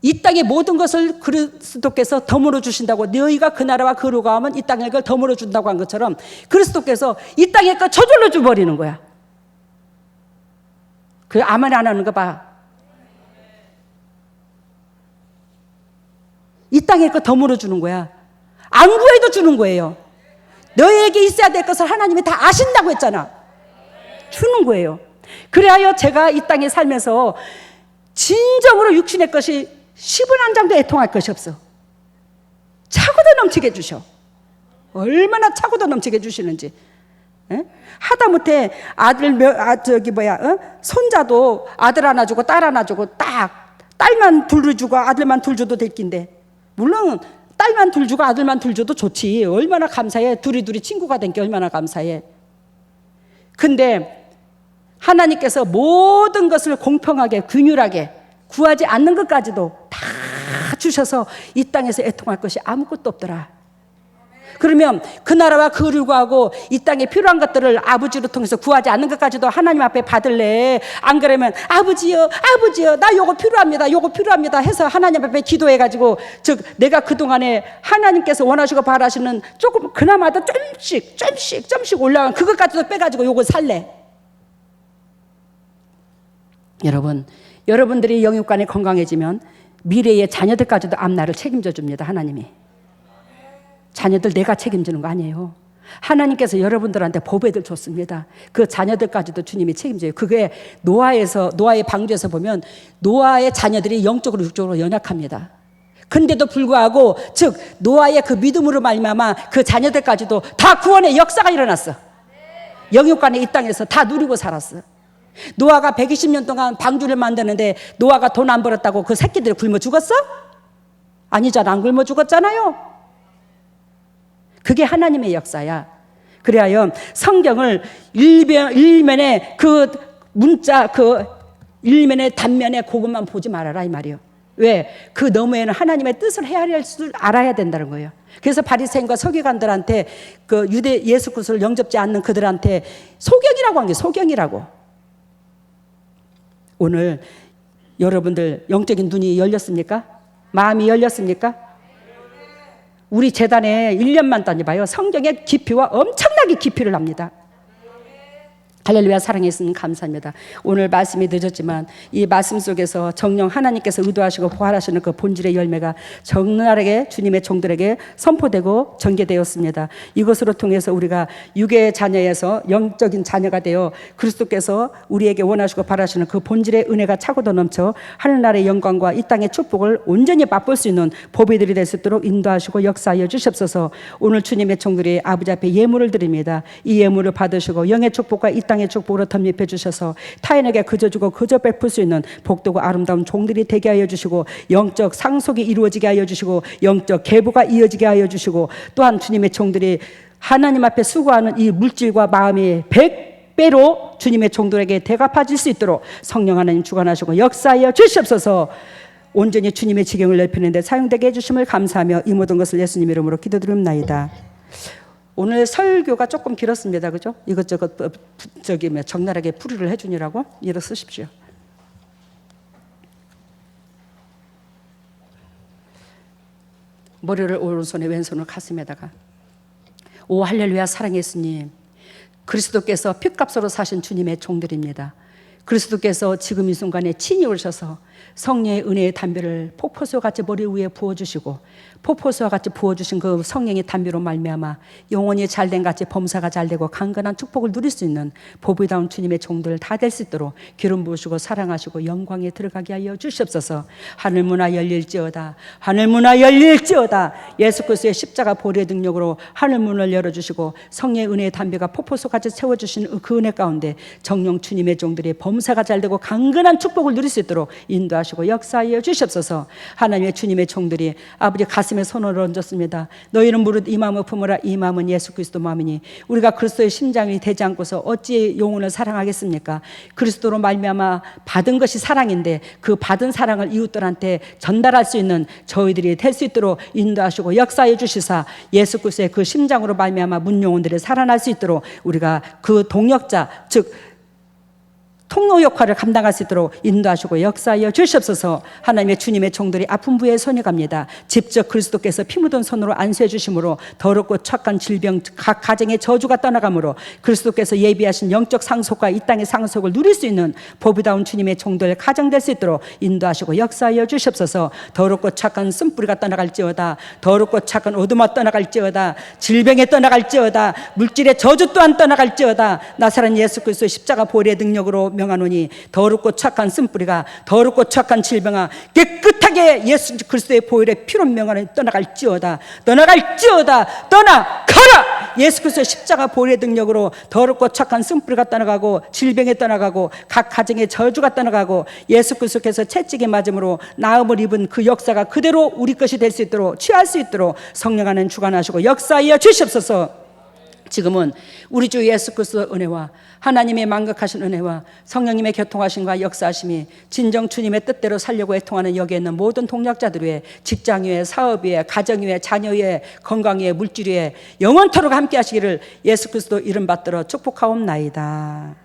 이 땅의 모든 것을 그리스도께서 덤으로 주신다고, 너희가 그 나라와 그로 가면 이 땅의 걸 덤으로 준다고 한 것처럼 그리스도께서 이 땅의 걸 저절로 줘버리는 거야. 그 아멘 안 하는 거 봐. 이 땅의 거 덤으로 주는 거야. 안 구해도 주는 거예요. 너희에게 있어야 될 것을 하나님이 다 아신다고 했잖아. 주는 거예요. 그래야 제가 이 땅에 살면서 진정으로 육신의 것이 10원 한 장도 애통할 것이 없어. 차고도 넘치게 주셔. 얼마나 차고도 넘치게 주시는지. 에? 하다못해 손자도 아들 하나 주고 딸 하나 주고, 딱 딸만 둘 주고 아들만 둘 줘도 될 낀데, 물론 딸만 둘 주고 아들만 둘 줘도 좋지. 얼마나 감사해. 둘이 친구가 된 게 얼마나 감사해. 근데 하나님께서 모든 것을 공평하게 균일하게 구하지 않는 것까지도 다 주셔서 이 땅에서 애통할 것이 아무것도 없더라. 그러면 그 나라와 그를 구하고 이 땅에 필요한 것들을 아버지로 통해서 구하지 않는 것까지도 하나님 앞에 받을래? 안 그러면 아버지요 나 요거 필요합니다 해서 하나님 앞에 기도해가지고, 즉 내가 그동안에 하나님께서 원하시고 바라시는 조금 그나마도 좀씩 올라간 그것까지도 빼가지고 요거 살래? 여러분들이 영육간에 건강해지면 미래의 자녀들까지도 앞날을 책임져 줍니다. 하나님이. 자녀들 내가 책임지는 거 아니에요. 하나님께서 여러분들한테 보배들 줬습니다. 그 자녀들까지도 주님이 책임져요. 그게 노아의 방주에서 보면 노아의 자녀들이 영적으로 육적으로 연약합니다. 근데도 불구하고, 즉 노아의 그 믿음으로 말미암아 그 자녀들까지도 다 구원의 역사가 일어났어. 영육간에 이 땅에서 다 누리고 살았어. 노아가 120년 동안 방주를 만드는데 노아가 돈 안 벌었다고 그 새끼들이 굶어 죽었어? 아니잖아. 안 굶어 죽었잖아요. 그게 하나님의 역사야. 그래야 성경을 일면에 그 문자, 그 일면의 단면에 그것만 보지 말아라 이 말이에요. 왜? 그 너머에는 하나님의 뜻을 헤아릴 줄 알아야 된다는 거예요. 그래서 바리새인과 서기관들한테, 그 유대 예수 그리스도를 영접지 않는 그들한테 소경이라고 한 게 소경이라고. 오늘 여러분들 영적인 눈이 열렸습니까? 마음이 열렸습니까? 우리 재단에 1년만 다녀봐요. 성경의 깊이와 엄청나게 깊이를 합니다. 할렐루야. 사랑해 예수님 감사합니다. 오늘 말씀이 늦었지만 이 말씀 속에서 정령 하나님께서 의도하시고 부활하시는 그 본질의 열매가 적나라하게 주님의 종들에게 선포되고 전개되었습니다. 이것으로 통해서 우리가 육의 자녀에서 영적인 자녀가 되어 그리스도께서 우리에게 원하시고 바라시는 그 본질의 은혜가 차고도 넘쳐 하늘나라의 영광과 이 땅의 축복을 온전히 맛볼 수 있는 보배들이 될 수 있도록 인도하시고 역사하여 주시옵소서. 오늘 주님의 종들이 아버지 앞에 예물을 드립니다. 이 예물을 받으시고 영의 축복과 이 땅의 축복으로 덧입혀 주셔서 타인에게 그저 주고 그저 베풀 수 있는 복되고 아름다운 종들이 되게 하여 주시고 영적 상속이 이루어지게 하여 주시고 영적 계보가 이어지게 하여 주시고 또한 주님의 종들이 하나님 앞에 수고하는 이 물질과 마음이 100배로 주님의 종들에게 대갚아질 수 있도록 성령 하나님 주관하시고 역사하여 주시옵소서. 온전히 주님의 지경을 넓히는 데 사용되게 해주심을 감사하며 이 모든 것을 예수님 이름으로 기도드립나이다. 오늘 설교가 조금 길었습니다. 그죠? 이것저것 적나라하게 풀이를 해주니라고 일어 쓰십시오. 머리를 오른손에 왼손을 가슴에다가 오 할렐루야. 사랑의 예수님, 그리스도께서 핏값으로 사신 주님의 종들입니다. 그리스도께서 지금 이 순간에 친히 오셔서 성령의 은혜의 담배를 폭포수와 같이 머리 위에 부어주시고 폭포수와 같이 부어주신 그 성령의 담배로 말미암아 영혼이 잘된 같이 범사가 잘되고 강건한 축복을 누릴 수 있는 보배다운 주님의 종들 다 될 수 있도록 기름 부으시고 사랑하시고 영광에 들어가게 하여 주시옵소서. 하늘문화 열릴지어다. 하늘문화 열릴지어다. 예수 그리스도의 십자가 보혈의 능력으로 하늘문을 열어주시고 성령의 은혜의 담배가 폭포수 같이 채워주시는 그 은혜 가운데 정령 주님의 종들이 범사가 잘되고 강건한 축복을 누릴 수 있도록 인도하시고 역사하여 주시옵소서. 하나님의 주님의 종들이 아버지 가슴에 손을 얹었습니다. 너희는 무릇 이 마음을 품으라. 이 마음은 예수 그리스도 마음이니 우리가 그리스도의 심장이 되지 않고서 어찌 영혼을 사랑하겠습니까? 그리스도로 말미암아 받은 것이 사랑인데 그 받은 사랑을 이웃들한테 전달할 수 있는 저희들이 될 수 있도록 인도하시고 역사해 주시사 예수 그리스도의 그 심장으로 말미암아 문 영혼들이 살아날 수 있도록 우리가 그 동역자 즉 통로 역할을 감당할 수 있도록 인도하시고 역사하여 주시옵소서. 하나님의 주님의 종들이 아픈 부에 손이 갑니다. 직접 그리스도께서 피 묻은 손으로 안수해 주심으로 더럽고 착한 질병 각 가정의 저주가 떠나가므로 그리스도께서 예비하신 영적 상속과 이 땅의 상속을 누릴 수 있는 보배다운 주님의 종들 가정될 수 있도록 인도하시고 역사하여 주시옵소서. 더럽고 착한 쓴뿌리가 떠나갈지어다. 더럽고 착한 어둠아 떠나갈지어다. 질병에 떠나갈지어다. 물질의 저주 또한 떠나갈지어다. 나사렛 예수 그리스도의 십자가 보혈의 능력으로 명하노니 더럽고 착한 쓴뿌리가 더럽고 착한 질병아 깨끗하게 예수 그리스도의 보혈의 피로 명하노니 떠나갈지어다. 떠나갈지어다. 떠나가라. 예수 그리스도의 십자가 보혈의 능력으로 더럽고 착한 쓴뿌리가 떠나가고 질병에 떠나가고 각 가정의 저주가 떠나가고 예수 그리스도께서 채찍에 맞음으로 나음을 입은 그 역사가 그대로 우리 것이 될 수 있도록 취할 수 있도록 성령 하나님 주관하시고 역사하여 주시옵소서. 지금은 우리 주 예수 그리스도의 은혜와 하나님의 만극하신 은혜와 성령님의 교통하심과 역사하심이 진정 주님의 뜻대로 살려고 애통하는 여기에 있는 모든 동역자들 위해 직장 위에 사업 위에 가정 위에 자녀 위에 건강 위에 물질 위에 영원토록 함께 하시기를 예수 그리스도 이름 받들어 축복하옵나이다.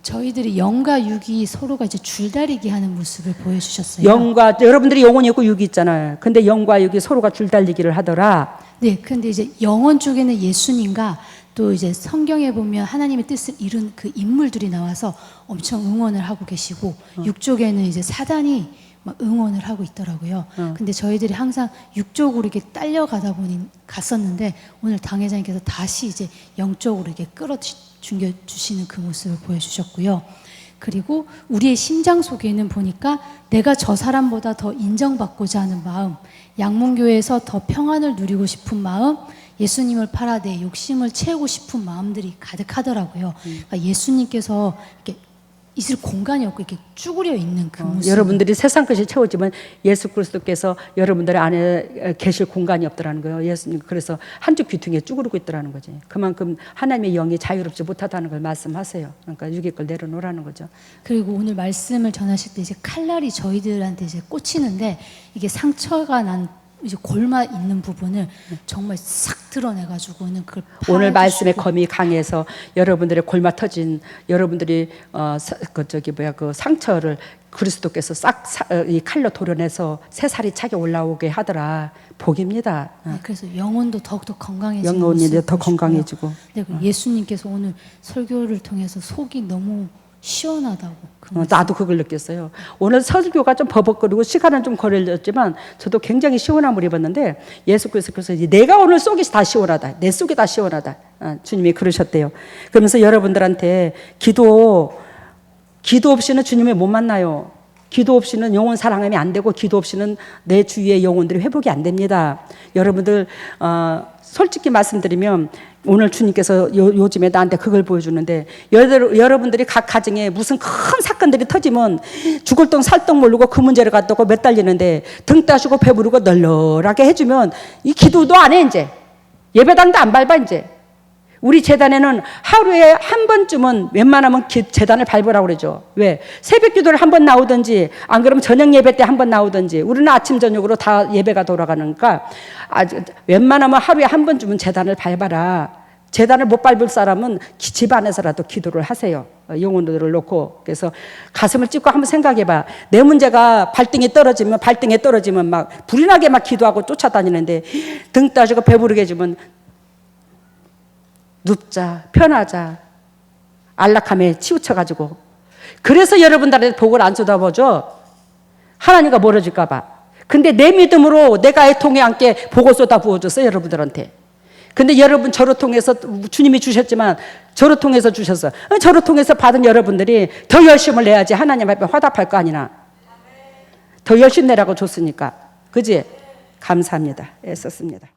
저희들이 영과 육이 서로가 이제 줄다리기 하는 모습을 보여주셨어요. 영과 여러분들이 영혼이 있고 육이 있잖아요. 근데 영과 육이 서로가 줄달리기를 하더라. 네, 근데 이제 영혼 쪽에는 예수님과 또 이제 성경에 보면 하나님의 뜻을 이룬 그 인물들이 나와서 엄청 응원을 하고 계시고 육 쪽에는 이제 사단이 막 응원을 하고 있더라고요. 근데 저희들이 항상 육 쪽으로 이렇게 딸려가다 보니 갔었는데 오늘 당회장님께서 다시 이제 영 쪽으로 이렇게 끌어당겨 주시는 그 모습을 보여주셨고요. 그리고 우리의 심장 속에는 보니까 내가 저 사람보다 더 인정받고자 하는 마음, 양문교회에서 더 평안을 누리고 싶은 마음, 예수님을 팔아 내 욕심을 채우고 싶은 마음들이 가득하더라고요. 그러니까 예수님께서 이렇게 있을 공간이 없고 이렇게 쭈그려 있는 그 모습. 여러분들이 세상 것이 채워지면 예수 그리스도께서 여러분들 안에 계실 공간이 없더라는 거예요. 예수님 그래서 한쪽 귀퉁이에 쭈그리고 있더라는 거지. 그만큼 하나님의 영이 자유롭지 못하다는 걸 말씀하세요. 그러니까 육의 걸 내려놓으라는 거죠. 그리고 오늘 말씀을 전하실 때 이제 칼날이 저희들한테 이제 꽂히는데 이게 상처가 난 이제 골마 있는 부분을 정말 싹 드러내가지고는 그걸 오늘 말씀의 검이 강해서 여러분들의 골마 터진 여러분들이 그 상처를 그리스도께서 이 칼로 도려내서 새살이 차게 올라오게 하더라. 복입니다. 네, 그래서 영혼도 더욱더 건강해지는 영혼이 모습을 더 보시고요. 건강해지고. 네, 그 예수님께서 오늘 설교를 통해서 속이 너무 시원하다고. 나도 그걸 느꼈어요. 오늘 설교가 좀 버벅거리고 시간은 좀 걸렸지만 저도 굉장히 시원함을 입었는데 예수께서 내가 오늘 속이 다 시원하다. 내 속이 다 시원하다. 주님이 그러셨대요. 그러면서 여러분들한테 기도 없이는 주님을 못 만나요. 기도 없이는 영혼 사랑함이 안 되고 기도 없이는 내 주위의 영혼들이 회복이 안 됩니다. 여러분들 솔직히 말씀드리면 오늘 주님께서 요즘에 나한테 그걸 보여주는데 여러분들이 각 가정에 무슨 큰 사건들이 터지면 죽을 똥 살 똥 모르고 그 문제를 갖다가 매달리는데 등 따시고 배부르고 널널하게 해주면 이 기도도 안 해 이제. 예배당도 안 밟아 이제. 우리 재단에는 하루에 한 번쯤은 웬만하면 재단을 밟으라고 그러죠. 왜? 새벽 기도를 한 번 나오든지 안 그러면 저녁 예배 때 한 번 나오든지 우리는 아침 저녁으로 다 예배가 돌아가니까 웬만하면 하루에 한 번쯤은 재단을 밟아라. 재단을 못 밟을 사람은 집 안에서라도 기도를 하세요. 영혼들을 놓고. 그래서 가슴을 찢고 한번 생각해봐. 내 문제가 발등에 떨어지면 막 불이 나게 막 기도하고 쫓아다니는데 등 따지고 배부르게 해주면 눕자, 편하자, 안락함에 치우쳐가지고. 그래서 여러분들한테 복을 안 쏟아보죠. 하나님과 멀어질까봐. 근데 내 믿음으로 내가 애통에 함께 복을 쏟아 부어줬어요, 여러분들한테. 근데 여러분 저를 통해서 주님이 주셨지만 저를 통해서 주셨어. 저를 통해서 받은 여러분들이 더 열심을 내야지 하나님 앞에 화답할 거 아니나. 더 열심 내라고 줬으니까. 그지? 감사합니다. 애썼습니다.